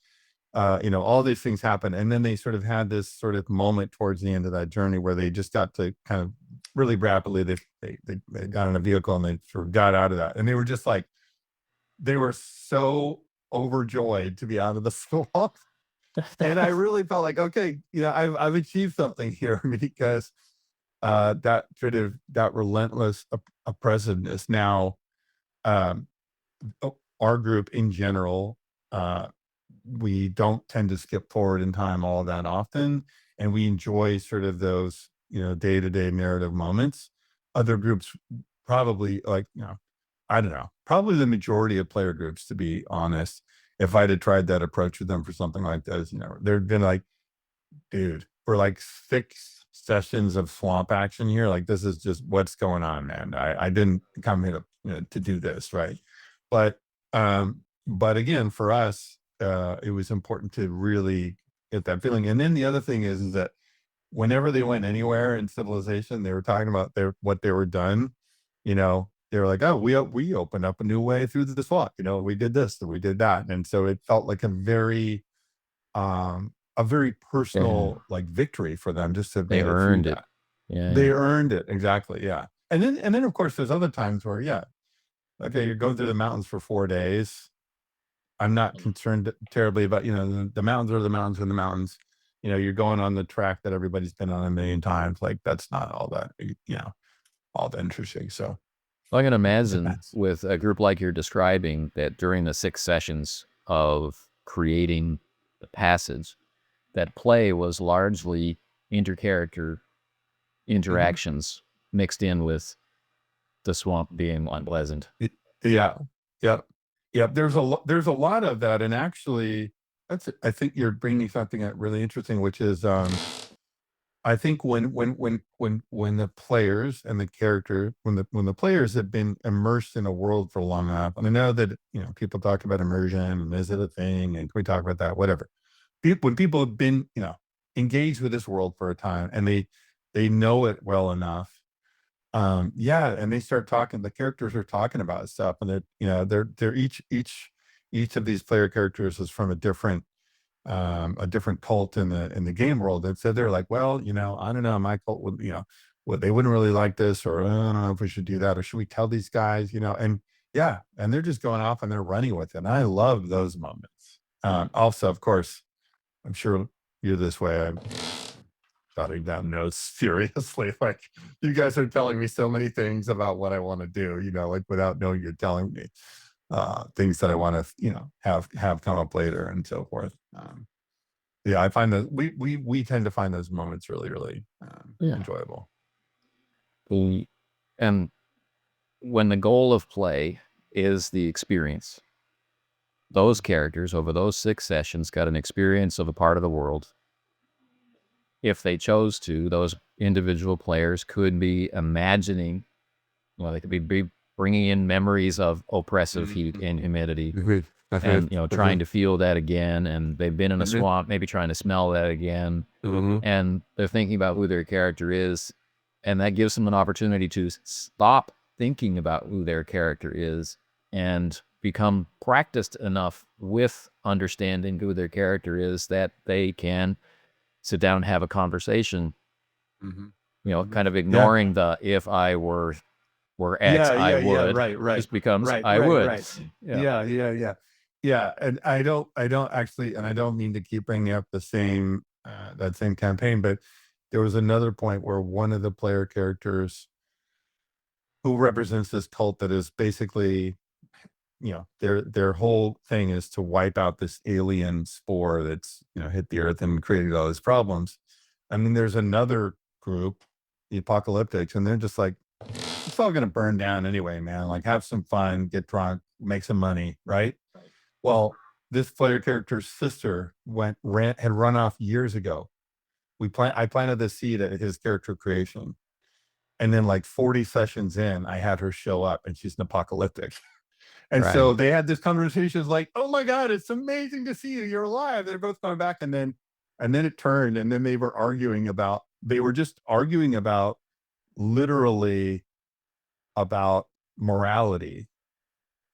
all these things happen. And then they sort of had this sort of moment towards the end of that journey where they just got to kind of really rapidly, they got in a vehicle and they sort of got out of that. And they were just like, they were so overjoyed to be out of the swamp. And I really felt like, okay, I've achieved something here because that sort of, that relentless oppressiveness now, um, our group in general, we don't tend to skip forward in time all that often, and we enjoy sort of those, day-to-day narrative moments. Other groups probably, like, I don't know, probably the majority of player groups, to be honest, if I'd have tried that approach with them for something like this, there'd been like, dude, for like 6 sessions of swamp action here, like, this is just what's going on, man. I didn't come here to, to do this, right? But, but again, for us, it was important to really get that feeling. And then the other thing is that whenever they went anywhere in civilization, they were talking about what they were done, they were like, oh, we opened up a new way through the swamp. You know, we did this and we did that, and so it felt like a very Yeah. personal like victory for them just to have They made it through earned it. that. Yeah. They Yeah. earned it exactly, yeah. And then of course there's other times where yeah, okay, you're going through the mountains for 4 days. I'm not concerned terribly about, the mountains are the mountains are the mountains. You know, you're going on the track that everybody's been on a million times. Like that's not all that, all that interesting. So Well, I can it imagine depends. with a group like you're describing that during the 6 sessions of creating the passage, that play was largely intercharacter Mhm. interactions mixed in with the swamp being unpleasant. Y Yeah. Yep. Yep, there's a lot of that, and actually, I think you're bringing something up really interesting, which is, I think when the players and the character when the players have been immersed in a world for long enough, and I know that, people talk about immersion, and is it a thing, and can we talk about that? Whatever. When people have been, engaged with this world for a time, and they know it well enough, yeah, and they start talking. The characters are talking about stuff, and they're each of these player characters is from a different cult in the game world. And so they're like, well, I don't know, my cult would, well, they wouldn't really like this, or I don't know if we should do that, or should we tell these guys, and yeah, and they're just going off and they're running with it. And I love those moments. Also, of course, I'm sure you're this way. I'm jotting down notes furiously. Like, you guys are telling me so many things about what I want to do, like without knowing you're telling me things that I want to, have come up later and so forth. Yeah, I find that we tend to find those moments really, really Yeah. enjoyable. The, and when the goal of play is the experience, those characters over those 6 sessions got an experience of a part of the world. If they chose to, those individual players could be imagining, well, they could be bringing in memories of oppressive heat Mhm. and humidity, Mhm. and trying Mhm. to feel that again. And they've been in a Mhm. swamp, maybe trying to smell that again, Mhm. and they're thinking about who their character is, and that gives them an opportunity to stop thinking about who their character is and become practiced enough with understanding who their character is that they can sit down and have a conversation, Mhm. kind Mhm. of Yeah. ignoring the if I were X, Yeah, I yeah, yeah, would. right, right. Just becomes Right, I right, would. right. Yeah. Yeah, yeah, yeah. Yeah, and I don't actually, and I don't mean to keep bringing up the same, that same campaign, but there was another point where one of the player characters who represents this cult that is basically, their whole thing is to wipe out this alien spore that's, hit the earth and created all these problems. I mean, there's another group, the apocalyptics, and they're just like, it's all gonna burn down anyway, man. Like, have some fun, get drunk, make some money, right? Well, this player character's sister had run off years ago. I planted the seed at his character creation, and then like 40 sessions in, I had her show up, and she's an apocalyptic. And Right. so they had this conversation. It's like, oh my God, it's amazing to see you. You're alive. They're both coming back. And then it turned, and then they were just arguing about literally about morality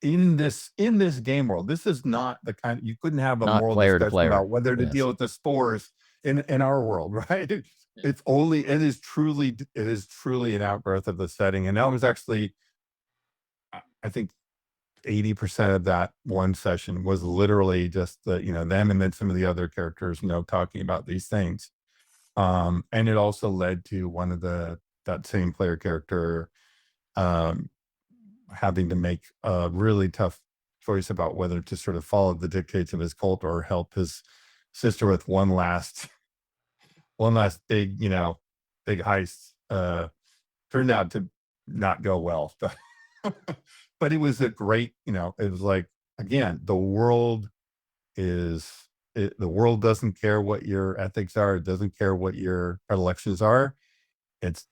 in this game world. This is not the kind you couldn't have a Not moral player to discussion player. about whether to Yes. deal with the spores in our world, right? It is truly an outgrowth of the setting. And that was actually, I think 80% of that one session was literally just them and then some of the other characters, talking about these things. And it also led to that same player character um having to make a really tough choice about whether to sort of follow the dictates of his cult or help his sister with one last big heist. Turned out to not go well. But it was a great, it was like, again, is the world doesn't care what your ethics are, it doesn't care what your predilections are. It's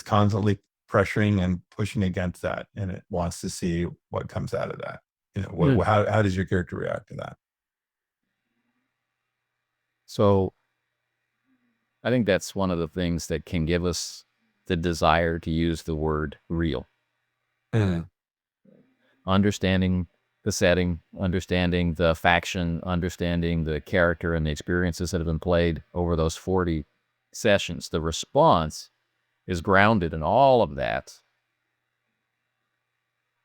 constantly pressuring and pushing against that, and it wants to see what comes out of that. Yeah. How does your character react to that? So I think that's one of the things that can give us the desire to use the word real. Mm. Understanding the setting, understanding the faction, understanding the character and the experiences that have been played over those 40 sessions. The response is grounded in all of that.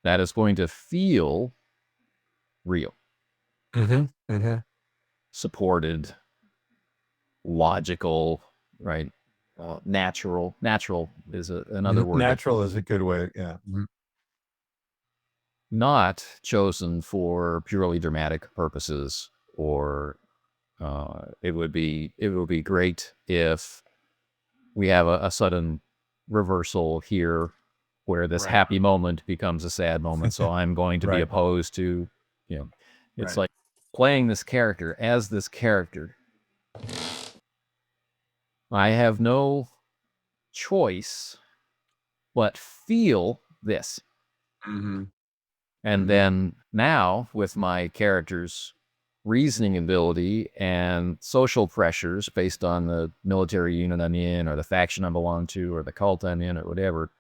That is going to feel real, supported, logical, right? Natural. Natural is another word. Natural is a good way. Yeah. Not chosen for purely dramatic purposes, or it would be great if we have a sudden reversal here where this happy moment becomes a sad moment. So I'm going to be Right. opposed to, it's Right. like playing this character as this character. I have no choice but feel this. And then now, with my character's reasoning ability and social pressures based on the military unit I'm in, or the faction I belong to, or the cult I'm in, or whatever,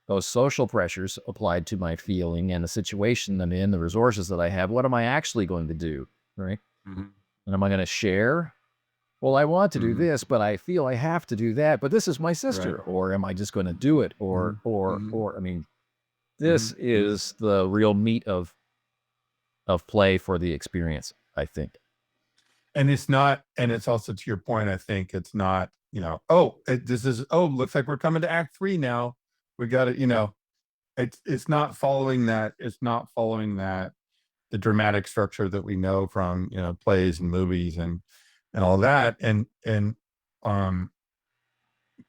those social pressures applied to my feeling and the situation I'm in, the resources that I have, what am I actually going to do, right? And am I going to share? Well, I want to do this, but I feel I have to do that, but this is my sister. Right. Or am I just going to do it? Or, I mean, this is the real meat of play for the experience, I think. And it's not, and it's also to your point, I think it's not, oh, looks like we're coming to act 3 now. We got it, it's not following that. It's not following that, the dramatic structure that we know from, plays and movies and all that. And, um,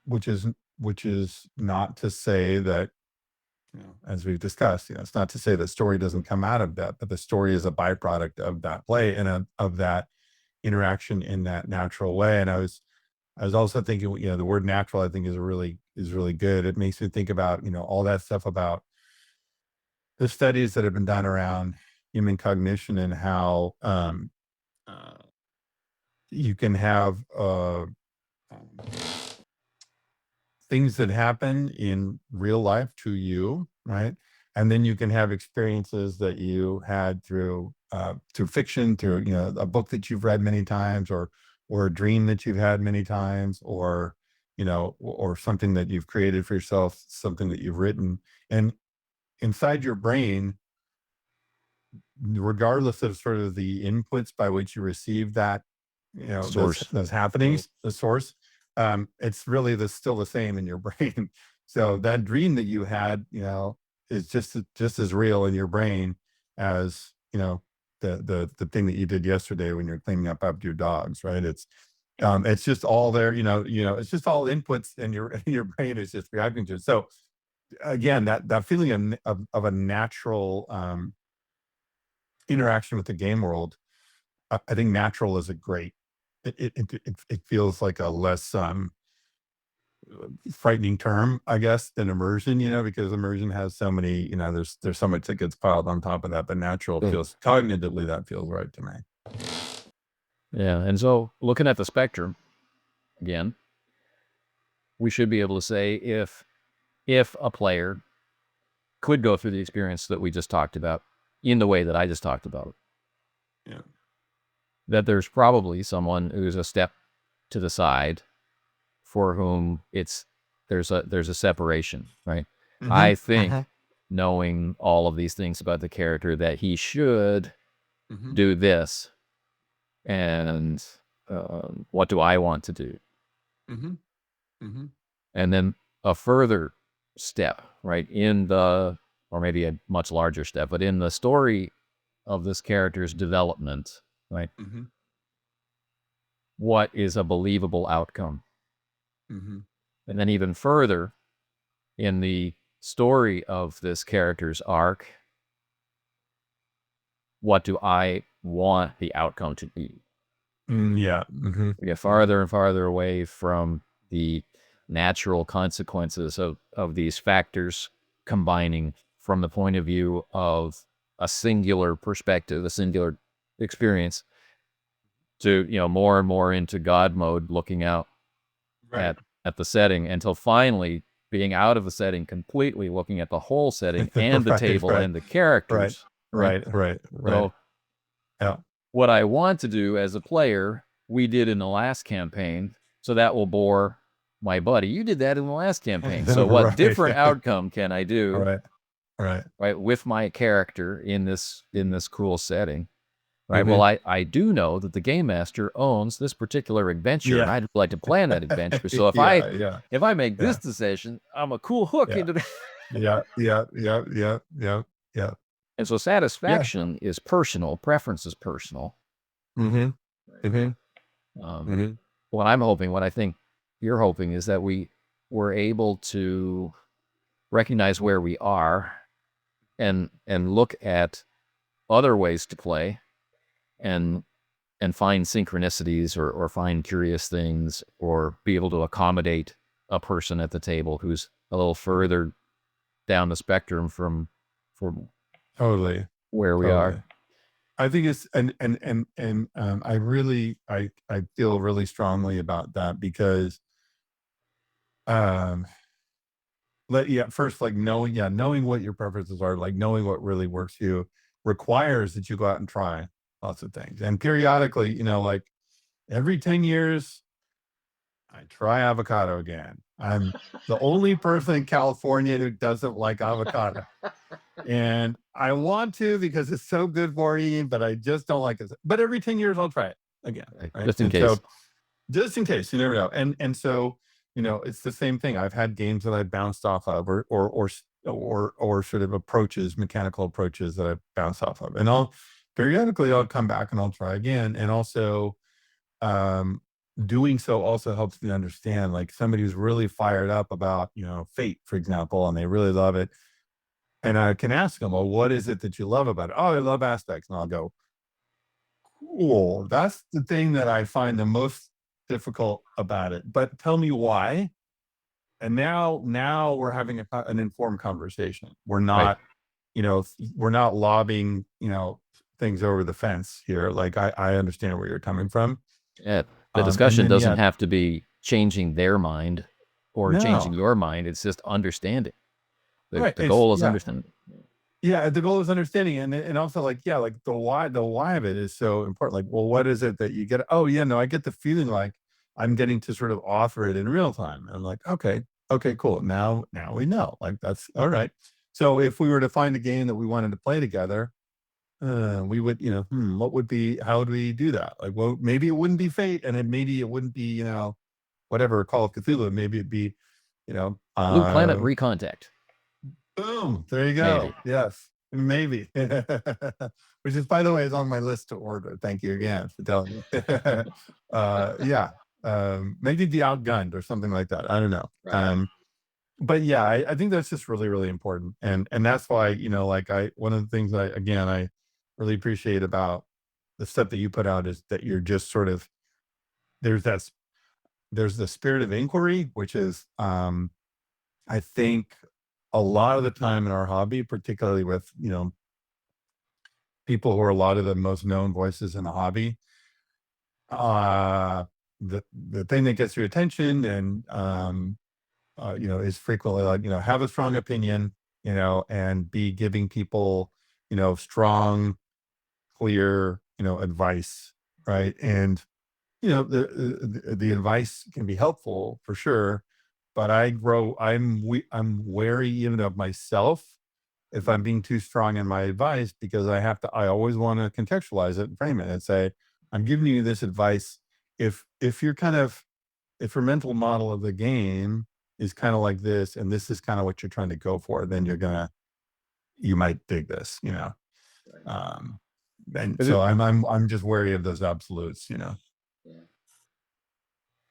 which is not to say that, as we've discussed, it's not to say that story doesn't come out of that, but the story is a byproduct of that play and of that interaction in that natural way. And I was also thinking, the word natural, I think is really good. It makes me think about, all that stuff about the studies that have been done around human cognition and how uh, you can have things that happen in real life to you, right? And then you can have experiences that you had through fiction, through a book that you've read many times, or a dream that you've had many times, or or something that you've created for yourself, something that you've written, and inside your brain, regardless of sort of the inputs by which you receive that, Source. those happenings, the source, it's really still the same in your brain. So that dream that you had, is just as real in your brain as, the thing that you did yesterday when you're cleaning up after your dogs, right? It's just all there, it's just all inputs, and your brain is just reacting to it. So again, that feeling of a natural interaction with the game world, I think natural is a great. It feels like a less frightening term, I guess, than immersion. Because immersion has so many. There's so much that gets piled on top of that. But natural feels cognitively, that feels right to me. Yeah. And so looking at the spectrum again, we should be able to say if a player could go through the experience that we just talked about in the way that I just talked about, Yeah. that there's probably someone who's a step to the side for whom there's a separation, right? I think knowing all of these things about the character, that he should do this, and what do I want to do? And then a further step, right, or maybe a much larger step, but in the story of this character's development, right? What is a believable outcome? And then even further, in the story of this character's arc, what do I want the outcome to be? Yeah. We get farther and farther away from the natural consequences of these factors combining from the point of view of a singular perspective, a singular experience, to more and more into God mode, looking out Right. at the setting, until finally being out of the setting completely, looking at the whole setting and the Right, table right, and the characters. right. So Yeah. what I want to do as a player, we did in the last campaign, so that will bore my buddy. You did that in the last campaign. So what Right. different outcome can I do, Right. right, with my character in this cool setting? Right. Mhm. Well, I do know that the game master owns this particular adventure, and Yeah. I'd like to plan that adventure. So Yeah. if I make this Yeah. decision, I'm a cool hook Yeah. into the Yeah. and so Yeah. satisfaction is personal, preference is personal. Mhm. Mhm. Um, Mhm. what I think you're hoping is that we were able to recognize where we are and look at other ways to play and find synchronicities or find curious things or be able to accommodate a person at the table who's a little further down the spectrum from Totally. where we are. Totally. I think it's I really I feel really strongly about that because um first, like, knowing what your preferences are, like knowing what really works for you requires that you go out and try lots of things. And periodically, like every 10 years, I try avocado again. I'm the only person in California who doesn't like avocado. And I want to because it's so good for you, but I just don't like it. But every 10 years I'll try it again. Right. Just in And case. so just in case, you never know. And so, it's the same thing. I've had games that I bounced off of or sort of mechanical approaches that I bounce off of. And I'll come back and I'll try again. And also um doing so also helps me understand, like, somebody who's really fired up about, Fate, for example, and they really love it. And I can ask them, well, what is it that you love about it? Oh, I love aspects. And I'll go, cool. That's the thing that I find the most difficult about it. But tell me why. And now we're having an informed conversation. We're Right. not, we're not lobbing, things over the fence here. Like, I understand where you're coming from. Yeah. The And discussion then, doesn't have to be changing their mind or changing no, your mind. It's just understanding. right. The goal is understanding. Yeah, the goal is understanding, and also, like, yeah, like the why of it is so important. Like, well, what is it that you get? Oh, yeah, no, I get the feeling like I'm getting to sort of offer it in real time. And I'm like, okay, cool. Now we know. Like, that's all right. So if we were to find a game that we wanted to play together, we would, what would be? How would we do that? Like, well, maybe it wouldn't be Fate, and maybe it wouldn't be, whatever, Call of Cthulhu. Maybe it'd be, you know, Blue Planet uh, Recontact. boom, there you go. Maybe. Yes, maybe. Which is, by the way, is on my list to order. Thank you again for telling me. Yeah, maybe the Outgunned or something like that. I don't know. Right. But yeah, I think that's just really, really important. And that's why, like, one of the things I really appreciate about the stuff that you put out is that you're just sort of, there's that s- there's the spirit of inquiry, which is, I think, a lot of the time in our hobby, particularly with, people who are a lot of the most known voices in the hobby, uh, the thing that gets your attention and, is frequently, like, have a strong opinion, and be giving people, strong, clear, advice, right? And, the advice can be helpful for sure, but I'm wary even of myself if I'm being too strong in my advice, because I always want to contextualize it and frame it and say, I'm giving you this advice. If you're kind of, if your mental model of the game is kind of like this, and this is kind of what you're trying to go for, then you might dig this, Um, and Is so it? I'm just wary of those absolutes.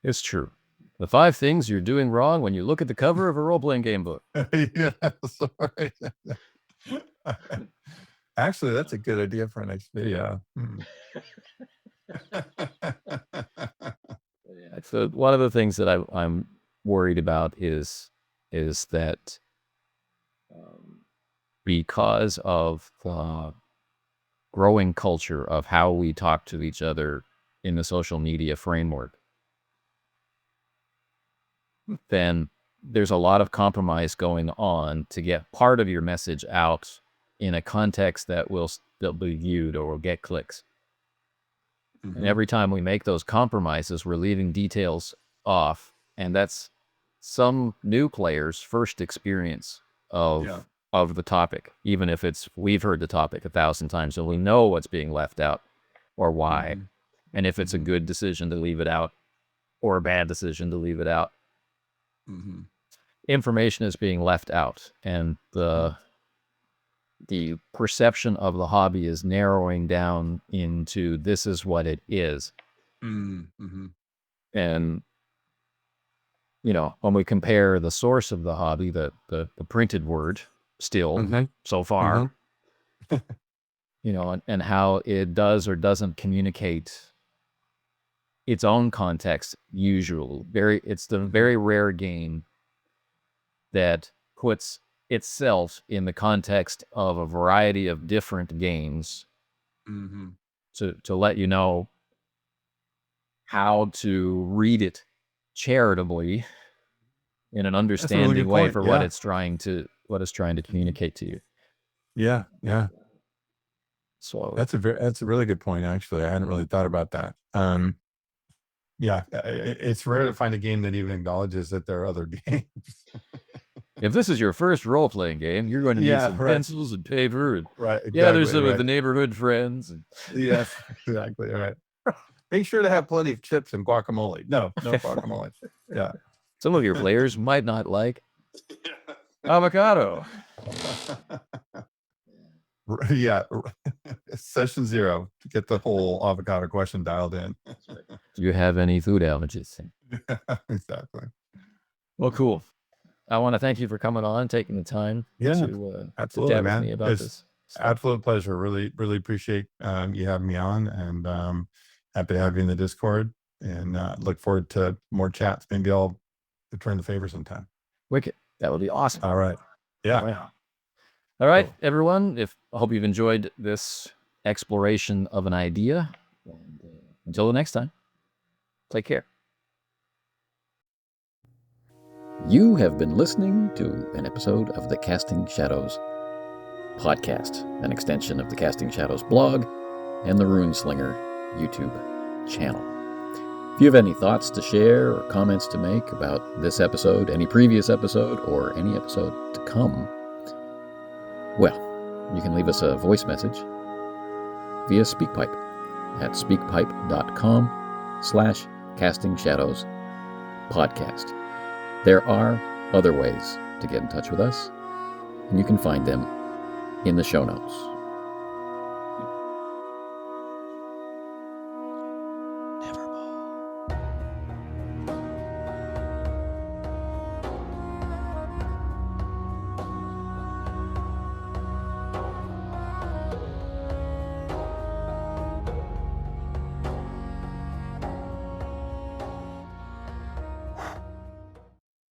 It's true. The 5 things you're doing wrong when you look at the cover of a role-playing game book. Yeah, sorry. Actually, that's a good idea for our next video. So one of the things that I'm worried about is that because of growing culture of how we talk to each other in the social media framework, then there's a lot of compromise going on to get part of your message out in a context that will still be viewed or will get clicks. And every time we make those compromises, we're leaving details off. And that's some new players' first experience of the topic, even if we've heard the topic 1,000 times, so we know what's being left out or why. And if it's a good decision to leave it out or a bad decision to leave it out. Information is being left out, and the perception of the hobby is narrowing down into this is what it is. And when we compare the source of the hobby, the printed word still so far, and how it does or doesn't communicate its own context, it's the very rare game that puts itself in the context of a variety of different games to let you know how to read it charitably in an understanding way for what it's trying to communicate to you. Yeah. So that's a really good point. Actually, I hadn't really thought about that. It's rare to find a game that even acknowledges that there are other games. If this is your first role-playing game, you're going to need some pencils and paper. And, exactly, there's some of the neighborhood friends. And... Yes, exactly. Right. Make sure to have plenty of chips and guacamole. No guacamole. Yeah. Some of your players might not like avocado. Yeah. Session 0 to get the whole avocado question dialed in. Do you have any food allergies? Exactly. Well, cool. I want to thank you for coming on, taking the time to chat with me about this. Absolute pleasure. Really, really appreciate you having me on, and happy to have you in the Discord, and look forward to more chats. Maybe I'll return the favor sometime. Wicked. That would be awesome. All right. Yeah. All right, everyone. I hope you've enjoyed this exploration of an idea. And, until the next time, take care. You have been listening to an episode of the Casting Shadows podcast, an extension of the Casting Shadows blog and the Runeslinger YouTube channel. If you have any thoughts to share or comments to make about this episode, any previous episode, or any episode to come, well, you can leave us a voice message via SpeakPipe at speakpipe.com/castingshadowspodcast. There are other ways to get in touch with us, and you can find them in the show notes.